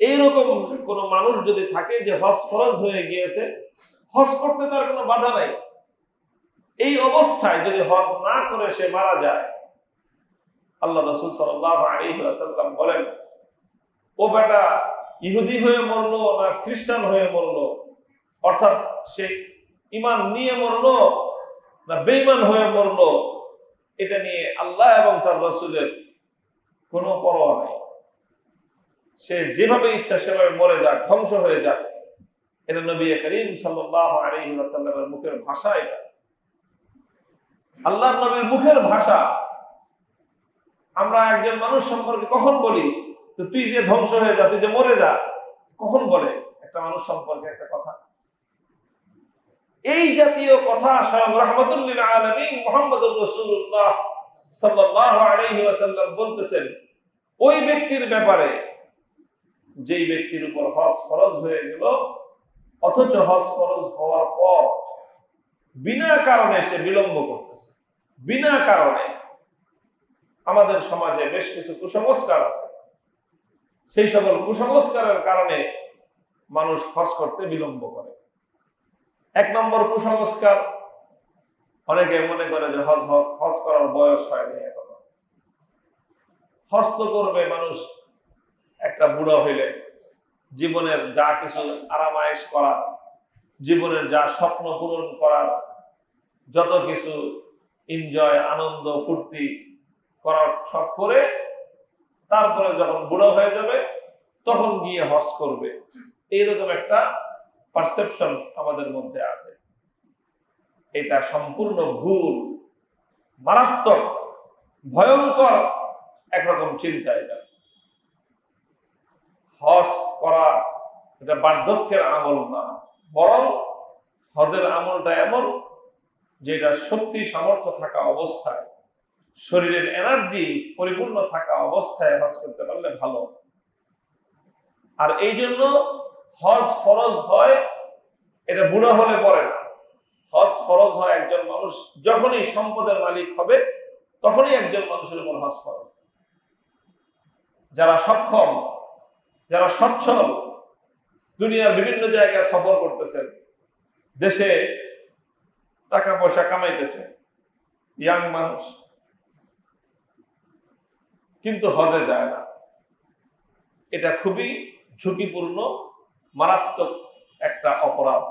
এইরকম কোন মানুষ যদি থাকে যে হজ ফরজ হয়ে গিয়েছে, হজ করতে তার কোনো বাধা নাই, এই অবস্থায় যদি হজ না করে সে মারা যায়, আল্লাহ রাসূল সাল্লাল্লাহু আলাইহি ওয়াসাল্লাম বলেন, ও বেটা ইহুদি হয়ে মরলো না খ্রিস্টান হয়ে মরলো, অর্থাৎ সে ঈমান নিয়ে মরলো না বেঈমান হয়ে মরলো, এটা নিয়ে আল্লাহ এবং তার রাসূলের কোনো পরোয়া নাই। সে যেভাবে ইচ্ছা সেভাবে মরে যাক, ধ্বংস হয়ে যাক, এটা নবী করিম সাল্লাল্লাহু আলাইহি ওয়াসাল্লামের মুখের ভাষা। এটা আল্লাহর নবীর মুখের ভাষা। আমরা একজন মানুষ সম্পর্কে কখন বলি তো তুই যে ধ্বংস হয়ে যা, তুই যে মরে যা, কখন বলে একটা মানুষ সম্পর্কে একটা কথা? এই জাতীয় কথা স্বয়ং রাহমাতুল লিল আলামিন মুহাম্মদুর রাসূলুল্লাহ সাল্লাল্লাহু আলাইহি ওয়াসাল্লাম বলতেছেন ওই ব্যক্তির ব্যাপারে, যেই ব্যক্তির উপর হজ ফরজ হয়ে গেল অথচ হজ ফরজ হওয়ার পর বিনা কারণে সে বিলম্ব করতেছে। বিনা কারণে আমাদের সমাজে বেশ কিছু কুসংস্কার আছে, সেই সকল কুসংস্কারের কারণে মানুষ হজ করতে বিলম্ব করে। এক নম্বর কুসংস্কার, অনেকে মনে করে যে হজ করার বয়স হয়নি এখনো। হজ তো করবে মানুষ একটা বুড়ো হইলে, জীবনের যা কিছু আরাম আয়েশ করার, জীবনের যা স্বপ্ন পূরণ করার, যত কিছু এনজয় আনন্দ ফুর্তি করার সব করে তারপরে যখন বুড়ো হয়ে যাবে তখন গিয়ে হজ করবে, এইরকম একটা পারসেপশন আমাদের মধ্যে আছে। এটা সম্পূর্ণ ভুল, মারাত্মক ভয়ঙ্কর একরকম চিন্তা। এটা হজ করা এটা বার্ধক্যের আমল না, বরং হজের আমলটা এমন যেটা শক্তি সামর্থ্য থাকা অবস্থায়, শরীরের এনার্জি পরিপূর্ণ থাকা অবস্থায় হজ করতে পারলে ভালো। আর এই জন্য হজ ফরজ হয় এটা বুড়ো হলে পরে না। হজ ফরজ হয় একজন মানুষ যখনই সম্পদের মালিক হবে তখনই একজন মানুষের উপর হজ ফরজ। যারা সক্ষম, যারা সচ্ছল, দুনিয়ার বিভিন্ন জায়গায় সফর করতেছেন, দেশে টাকা পয়সা কামাইতেছে, ইয়াং মানুষ, কিন্তু হজে যায় না, এটা খুবই ঝুঁকিপূর্ণ মারাত্মক একটা অপরাধ।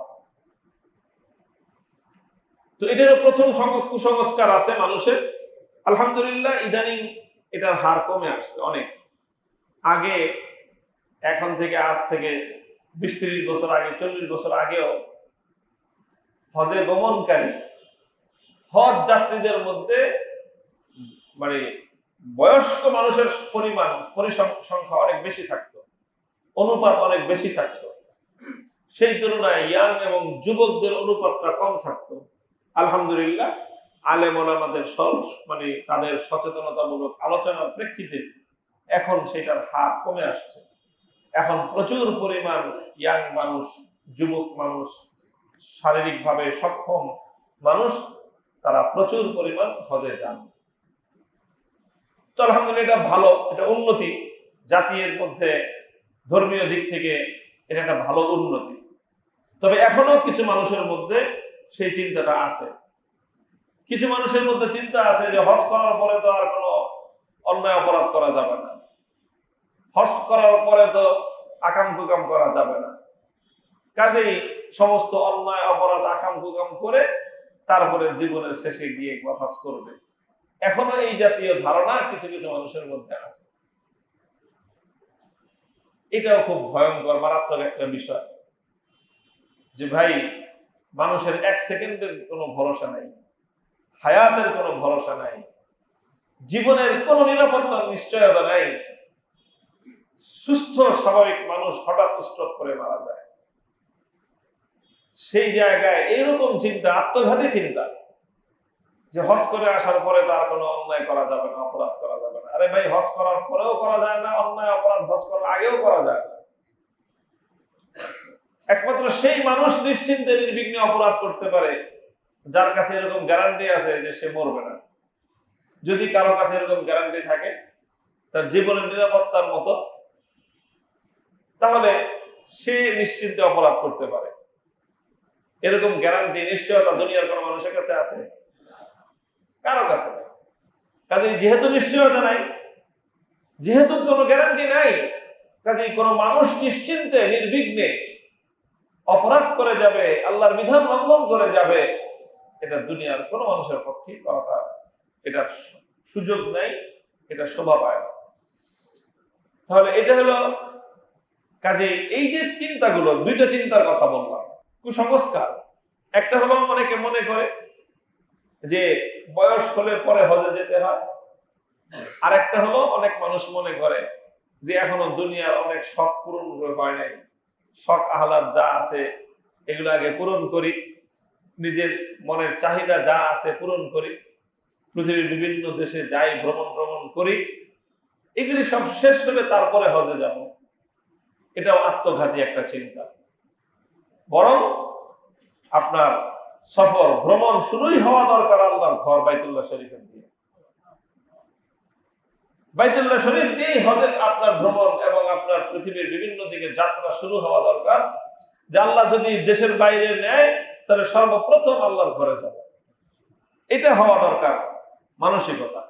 তো এটারও প্রথম কুসংস্কার আছে মানুষের। আলহামদুলিল্লাহ ইদানিং এটার হার কমে আসছে অনেক। আগে, এখন থেকে আজ থেকে 20-30 বছর আগে, 40 বছর আগেও হজে গমনকারী হজ যাত্রীদের মধ্যে মানে বয়স্ক মানুষের পরিসংখ্যা অনেক বেশি থাকতো, অনুপাত অনেক বেশি থাকতো। সেই তুলনায় ইয়াং এবং যুবকদের অনুপাতটা কম থাকতো। আলহামদুলিল্লাহ আলেম ওলামাদের মানে তাদের সচেতনতামূলক আলোচনার প্রেক্ষিতে এখন সেটার হার কমে আসছে। এখন প্রচুর পরিমাণ ইয়াং মানুষ, যুবক মানুষ শারীরিকভাবে সক্ষম মানুষ তারা প্রচুর পরিমাণ হজে যান। তো আলহামদুলিল্লাহ এটা ভালো, এটা উন্নতি, জাতির মধ্যে ধর্মীয় দিক থেকে এটা একটা ভালো উন্নতি। তবে এখনো কিছু মানুষের মধ্যে সেই চিন্তাটা আছে। কিছু মানুষের মধ্যে চিন্তা আছে যে হজ করার পরে তো আর কোনো অন্যায় অপরাধ করা যাবে না, হজ করার পরে তো আকাম কুকাম করা যাবে না, কাজেই সমস্ত অন্যায় অপরাধ আকাম কুকাম করে তারপরে জীবনের শেষে গিয়ে হজ করবে। এখনো এই জাতীয় ধারণা কিছু কিছু মানুষের মধ্যে আছে। এটাও খুব ভয়ঙ্কর মারাত্মক একটা বিষয় যে ভাই, মানুষের এক সেকেন্ডের কোনো ভরসা নাই, হায়াতের কোনো ভরসা নাই, জীবনের কোনো নিরাপত্তার নিশ্চয়তা নাই। সুস্থ স্বাভাবিক মানুষ হঠাৎ স্ট্রোক করে মারা যায়। সেই জায়গায় এইরকম চিন্তা, আত্মঘাতী চিন্তা যে হজ করে আসার পরে তার কোনো অন্যায় করা যাবে না, অপরাধ করা যাবে না। আরে ভাই, হজ করার পরেও করা যায় না অন্যায় অপরাধ, হজ করার আগেও করা যায় না। একমাত্র সেই মানুষ নিশ্চিন্তে নির্বিঘ্নে অপরাধ করতে পারে যার কাছে এরকম গ্যারান্টি আছে যে সে মরবে না। যদি কারো কাছে এরকম গ্যারান্টি থাকে তার জীবনের নিরাপত্তার মতো, তাহলে সে নিশ্চিন্তে অপরাধ করতে পারে। এরকম গ্যারান্টি নিশ্চয়তা দুনিয়ার কোন মানুষের কাছে আছে? কারো কাছে নাই। কাজেই যেহেতু নিশ্চয়তা নাই, যেহেতু কোনো গ্যারান্টি নাই, কাজেই কোনো মানুষ নিশ্চিন্তে নির্বিঘ্নে অপরাধ করে যাবে, আল্লাহর বিধান লঙ্ঘন করে যাবে, এটা দুনিয়ার কোনো মানুষের পক্ষে করাটা, এটার সুযোগ নাই, এটা শোভা পায় না। তাহলে এটা হলো কাজেই এই যে চিন্তাগুলো, দুইটা চিন্তার কথা বললাম, কুসংস্কার। একটা হলো অনেকে মনে করে যে বয়স হলে পরে হজে যেতে হয়, আর একটা হলো অনেক মানুষ মনে করে যে এখনো দুনিয়ার অনেক শখ পূরণ হয় নাই, শখ আহ্লাদ যা আছে এগুলো আগে পূরণ করি, নিজের মনের চাহিদা যা আছে পূরণ করি, পৃথিবীর বিভিন্ন দেশে যাই, ভ্রমণ করি, এগুলি সব শেষ হলে তারপরে হজে যাব। এটাও আত্মঘাতী একটা চিন্তা। বরং আপনার সফর ভ্রমণ শুরুই হওয়া দরকার আল্লাহর ঘর বাইতুল্লাহ শরীফের দিয়ে। বাইতুল্লাহ শরীফ দিয়েই হজের আপনার ভ্রমণ এবং আপনার পৃথিবীর বিভিন্ন দিকে যাত্রা শুরু হওয়া দরকার। যে আল্লাহ যদি দেশের বাইরে নেয় তাহলে সর্বপ্রথম আল্লাহর ঘরে যাব, এটা হওয়া দরকার মানসিকতা।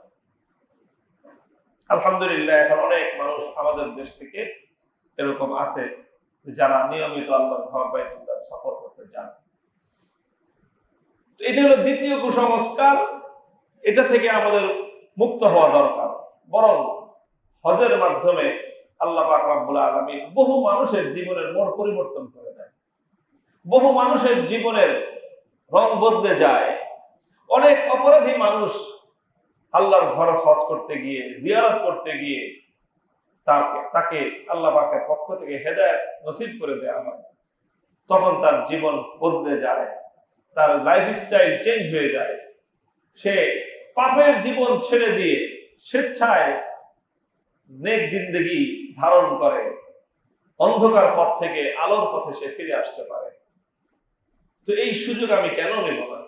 আলহামদুলিল্লাহ এখন অনেক মানুষ আমাদের দেশ থেকে এরকম আছে যারা নিয়মিত আল্লাহর ঘর বাইতুল্লাহ সফর করতে যান। এটা হলো দ্বিতীয় কুসংস্কার, এটা থেকে আমাদের মুক্ত হওয়া দরকার। বরং হজের মাধ্যমে আল্লাহ পাক রব্বুল আলামিন বহু মানুষের জীবনের মোড় পরিবর্তন করে দেয়, বহু মানুষের জীবনের রং বদলে যায়। অনেক অপরাধী মানুষ আল্লাহর ঘর হজ করতে গিয়ে, জিয়ারত করতে গিয়ে তাকে আল্লাহ পাকের পক্ষ থেকে হেদায়েত নসিব করে দেওয়া হয়। তখন তার জীবন বদলে যায়, তার লাইফস্টাইল চেঞ্জ হয়ে যায়। সে পাপের জীবন ছেড়ে দিয়ে স্বেচ্ছায় নেক জিন্দেগি ধারণ করে, অন্ধকার পথ থেকে আলোর পথে সে ফিরে আসতে পারে। তো এই সুযোগ আমি কেন নেব না?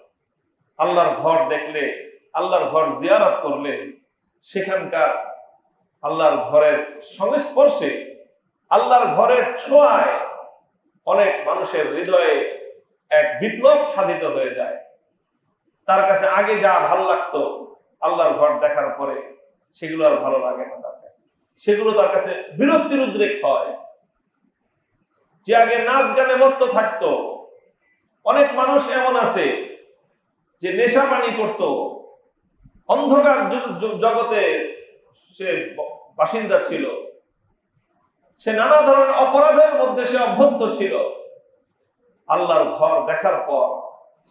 আল্লাহর ঘর দেখলে, আল্লাহর ঘর জিয়ারত করলে, সেখানকার আল্লাহর ঘরের সংস্পর্শে, আল্লাহর ঘরের ছোঁয়ায় অনেক মানুষের হৃদয়ে এক বিপ্লব সাধিত হয়ে যায়। তার কাছে আগে যা ভালো লাগতো আল্লাহর ঘর দেখার পরে সেগুলো আর ভালো লাগে না তার কাছে, সেগুলো তার কাছে বিরক্তির উদ্রেক হয়। যে আগে নাচ গানে মত্ত থাকতো, অনেক মানুষ এমন আছে যে নেশা পানি করত, অন্ধকার জগতে সে বাসিন্দা ছিল, সে নানা ধরনের অপরাধের মধ্যে সে অভ্যস্ত ছিল। আল্লাহর ঘর দেখার পর,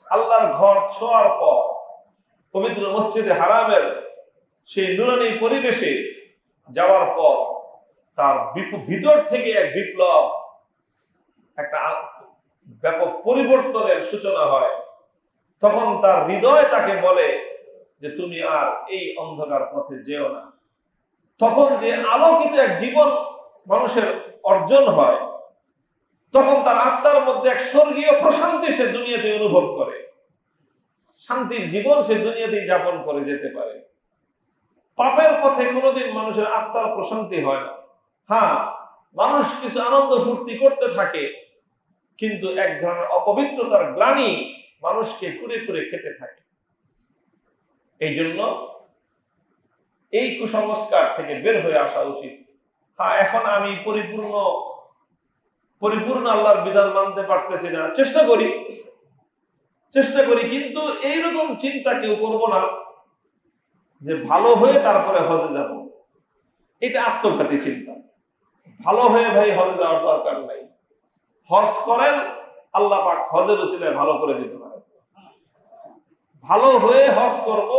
আল্লাহর ঘর ছোঁয়ার পর, পবিত্র মসজিদে হারামের সেই নুরানি পরিবেশে যাওয়ার পর তার ভিতর থেকে এক বিপ্লব, একটা ব্যাপক পরিবর্তনের সূচনা হয়। তখন তার হৃদয় তাকে বলে যে তুমি আর এই অন্ধকার পথে যেও না। তখন যে আলোকিত এক জীবন মানুষের অর্জন হয়, তখন তার আত্মার মধ্যে এক স্বর্গীয় প্রশান্তি সে দুনিয়াতে অনুভব করে, শান্তির জীবন সে দুনিয়াতেই যাপন করে যেতে পারে। পাপের পথে কোনোদিন মানুষের আত্মার প্রশান্তি হয় না। হ্যাঁ, মানুষ কিছু আনন্দ ফুর্তি করতে থাকে, কিন্তু এক ধরনের অপবিত্রতার গ্লানি মানুষকে কুরে কুরে খেতে থাকে। এই জন্য এই কুসংস্কার থেকে বের হয়ে আসা উচিত। হ্যাঁ, এখন আমি পরিপূর্ণ আল্লাহর বিধান মানতে পারতেছি না, চেষ্টা করি, কিন্তু এইরকম চিন্তা কেউ করবো না যে ভালো হয়ে তারপরে হজে যাব। এটা আত্মঘাতী চিন্তা। ভালো হয়ে ভাই হজে যাওয়ার দরকার নাই। হজ করেন, আল্লাহ পাক হজের উসিলায় ভালো করে দিতে পারে। ভালো হয়ে হজ করব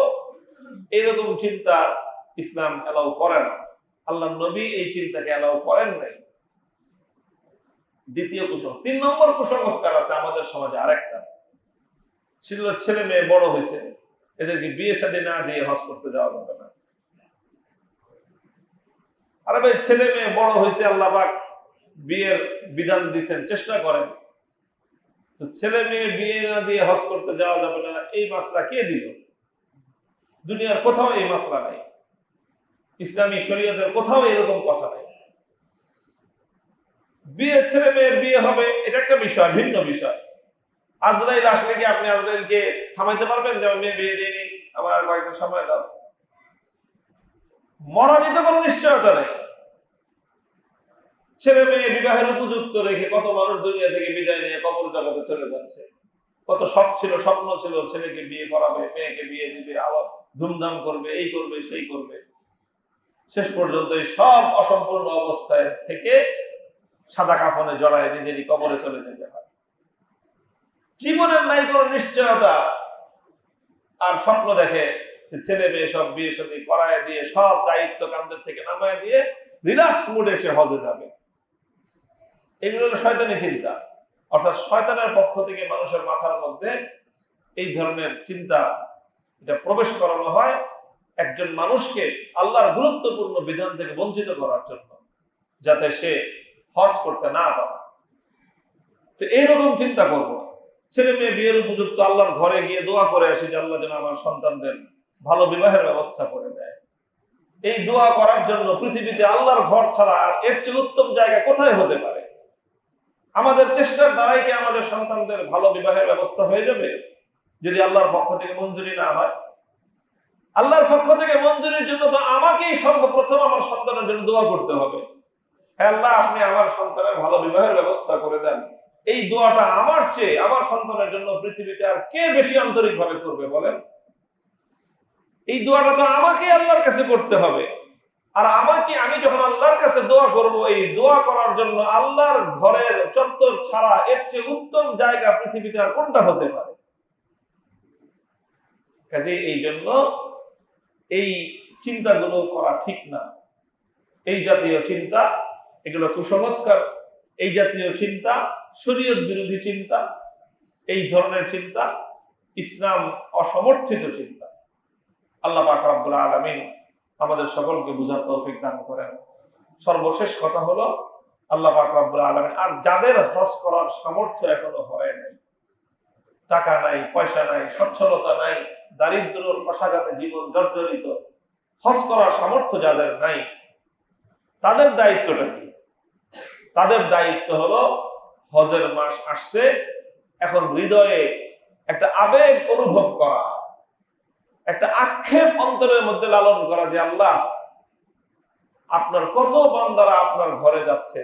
এইরকম চিন্তা ইসলাম এলাও করে না। আল্লাহ নবী এই চিন্তাকে এলাও করেন নাই। দ্বিতীয় কুসংস্কার, 3 নম্বর কুসংস্কার আছে আমাদের সমাজে আরেকটা। ছেলে মেয়ে বড় হয়েছে, এদেরকে বিয়ে শাদী না দিয়ে হজ করতে যাওয়া যাবে না। আরে ভাই, ছেলে মেয়ে বড় হয়েছে, আল্লাহ পাক বিয়ের বিধান দিচ্ছেন, চেষ্টা করেন। তো ছেলে মেয়ে বিয়ে না দিয়ে হজ করতে যাওয়া যাবে না, এই মাসলা কে দিল? দুনিয়ার কোথাও এই মাসলা নাই, ইসলামী শরীয়তের কোথাও এরকম কথা নাই। ছেলে মেয়ের বিয়ে হবে, এটা একটা বিষয়, ভিন্ন বিষয়। আজরাইল আসলে কি আপনি আজরাইলকে থামাইতে পারবেন যে মেয়ে বিয়ে দিইনি, আমার আর কয়েকদিন সময় দাও? মরা নিতে কোনো নিশ্চয়তা নেই। ছেলে মেয়ে বিবাহের উপযুক্ত রেখে কত মানুষ দুনিয়া থেকে বিদায় নিয়ে কবর জগতে চলে যাচ্ছে। কত স্বপ্ন ছিল ছেলেকে বিয়ে করাবে, মেয়েকে বিয়ে দিবে, আবার ধুমধাম করবে, এই করবে সেই করবে। শেষ পর্যন্ত এই সব অসম্পূর্ণ অবস্থায় থেকে সাদা কাফনে জড়ায় নিজেরই কবরে চলে যেতে হয়। জীবনের নাই কোনো নিশ্চয়তা, আর স্বপ্ন দেখে ছেলে মেয়ে সব বিয়ে শাদী করায় দিয়ে সব দায়িত্ব কাঁধের থেকে নামায় দিয়ে রিল্যাক্স মুডে সে হজে যাবে। এগুলো হলো শয়তানি চিন্তা। অর্থাৎ শয়তানের পক্ষ থেকে মানুষের মাথার মধ্যে এই ধরনের চিন্তা এটা প্রবেশ করানো হয় একজন মানুষকে আল্লাহর গুরুত্বপূর্ণ বিধান থেকে বঞ্চিত করার জন্য, যাতে সে হজ করতে না পারে। তো এইরকম চিন্তা করবো, ছেলে মেয়ে বিয়ের উপযুক্ত, আল্লাহর ঘরে গিয়ে দোয়া করে আসি যে আল্লাহ যেন আমার সন্তানদের ভালো বিবাহের ব্যবস্থা করে দেয়। এই দোয়া করার জন্য পৃথিবীতে আল্লাহর ঘর ছাড়া আর এর চেয়ে উত্তম জায়গা কোথায় হতে পারে? আমাদের চেষ্টার দ্বারাই কি আমাদের সন্তানদের ভালো বিবাহের ব্যবস্থা হয়ে যাবে যদি আল্লাহর পক্ষ থেকে মঞ্জুরি না হয়? আল্লাহর পক্ষ থেকে মঞ্জুরির জন্য তো আমাকেই সর্বপ্রথম আমার সন্তানের জন্য দোয়া করতে হবে। হ্যাঁ আল্লাহ, আপনি আমার সন্তানের ভালো বিবাহের ব্যবস্থা করে দেন। এই দোয়াটা আমার চেয়ে আমার সন্তানের জন্য পৃথিবীতে আর কে বেশি আন্তরিক ভাবে করবে বলেন? এই দোয়াটা তো আমাকে আল্লাহর কাছে করতে হবে। আর আমি যখন আল্লাহর কাছে দোয়া করব, এই দোয়া করার জন্য আল্লাহর ঘরের চত্বর ছাড়া এর চেয়ে উত্তম জায়গা পৃথিবীতে আর কোনটা হতে পারে? কাজে এই জন্য এই চিন্তাগুলো করা ঠিক না। এই জাতীয় চিন্তা, এগুলো কুসংস্কার। এই জাতীয় চিন্তা শরীয়ত বিরোধী চিন্তা। এই ধরনের চিন্তা ইসলাম অসমর্থিত চিন্তা। আল্লাহ পাক রব্বুল আলামিন আমাদের সকলকে বুঝার তৌফিক দান করেন। সর্বশেষ কথা হলো, আল্লাহ পাক রব্বুল আলামিন আর যাদের হজ করার সামর্থ্য এখনো হয় নাই, টাকা নাই, পয়সা নাই, সচ্ছলতা নাই, দারিদ্র্যের কষাঘাতে জীবন জর্জরিত, হজ করার সামর্থ্য যাদের নাই, তাদের দায়িত্বটা কি? তাদের দায়িত্ব হলো হজের মাস আসছে, এখন হৃদয়ে একটা আবেগ অনুভব করা, একটা আক্ষেপ অন্তরের মধ্যে লালন করা যে আল্লাহ, আপনার কত বান্দারা আপনার ঘরে যাচ্ছে,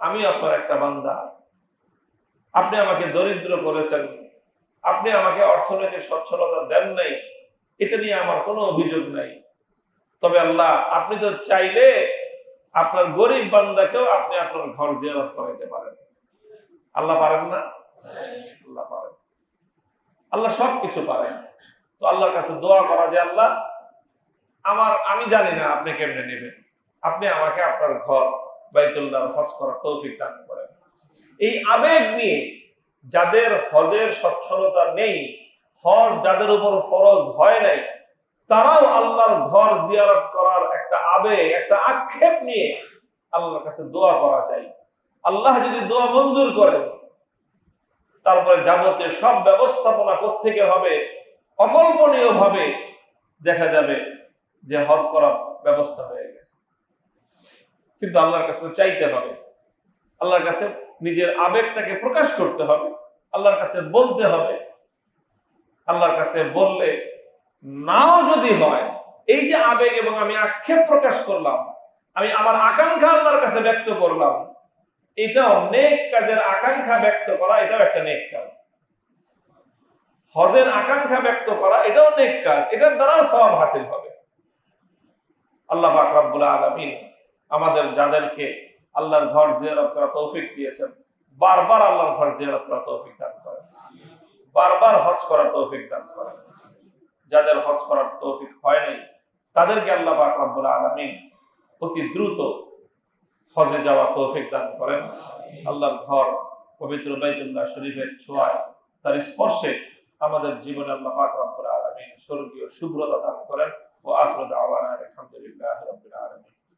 আমি আপনার একটা বান্দা। আপনি আমাকে দরিদ্র করেছেন, আপনি আমাকে অর্থনৈতিক সচ্ছলতা দেন নাই, এটা নিয়ে আমার কোনো অভিযোগ নাই। তবে আল্লাহ, আপনি তো চাইলে আপনার গরিব বান্দাকেও আপনি আপনার ঘর জিয়ারত করাইতে পারেন। আল্লাহ পারেন না? আল্লাহ পারেন। আল্লাহ সবকিছু পারেন। তো আল্লাহর কাছে দোয়া করা যে আল্লাহ, আমি জানি না আপনি কেমনে নেবেন, আপনি আমাকে আপনার ঘর বাইতুল্লাহ হজ করার তৌফিক দান করেন। এই আবেগ নিয়ে যাদের হজের সচ্ছলতা নেই, হজ যাদের উপর ফরজ হয় নাই, তারাও আল্লাহর ঘর জিয়ারত করার একটা আবেগ, একটা আক্ষেপ নিয়ে আল্লাহর কাছে দোয়া করা চাই। আল্লাহ যদি দোয়া মঞ্জুর করেন, তারপরে যাবতীয় সব ব্যবস্থাপনা কোত্থেকে হবে, অকল্পনীয় ভাবে দেখা যাবে যে হজ করার ব্যবস্থা হয়ে গেছে। কিন্তু আল্লাহর কাছে চাইতে হবে, আল্লাহর কাছে নিজের আবেগটাকে প্রকাশ করতে হবে, আল্লাহর কাছে বলতে হবে। আল্লাহর কাছে বললে নাও যদি হয়, এই যে আবেগ এবং আমি আক্ষেপ প্রকাশ করলাম, আমি আমার আকাঙ্ক্ষা আল্লাহর কাছে ব্যক্ত করলাম, এটাও নেক কাজের আকাঙ্ক্ষা ব্যক্ত করা, এটাও একটা নেক কাজ। হজের আকাঙ্ক্ষা ব্যক্ত করা এটাও নেক কাজ, এটার দ্বারাও সওয়াব হাসিল হবে। আল্লাহ পাক রব্বুল আলামিন আমাদের যাদেরকে আল্লাহর ঘর জিয়ারত করা তৌফিক দিয়েছেন, বারবার আল্লাহর ঘর জিয়ারত করা তৌফিক দান করেন, বারবার হজ করার তৌফিক দান করেন। যাদের হজ করার তৌফিক হয় নাই, তাদেরকে আল্লাহ পাক রব্বুল আলামিন অতি দ্রুত হজে যাওয়া তৌফিক দান করেন। আল্লাহর ঘর পবিত্র বাইতুল্লাহ শরীফের ছোঁয়ায়, তার স্পর্শে আমাদের জীবনে আল্লাহ পাক রব্বুল আলামিন স্বর্গীয় শুভ্রতা দান করেন। ও আখিরু দাওয়ানা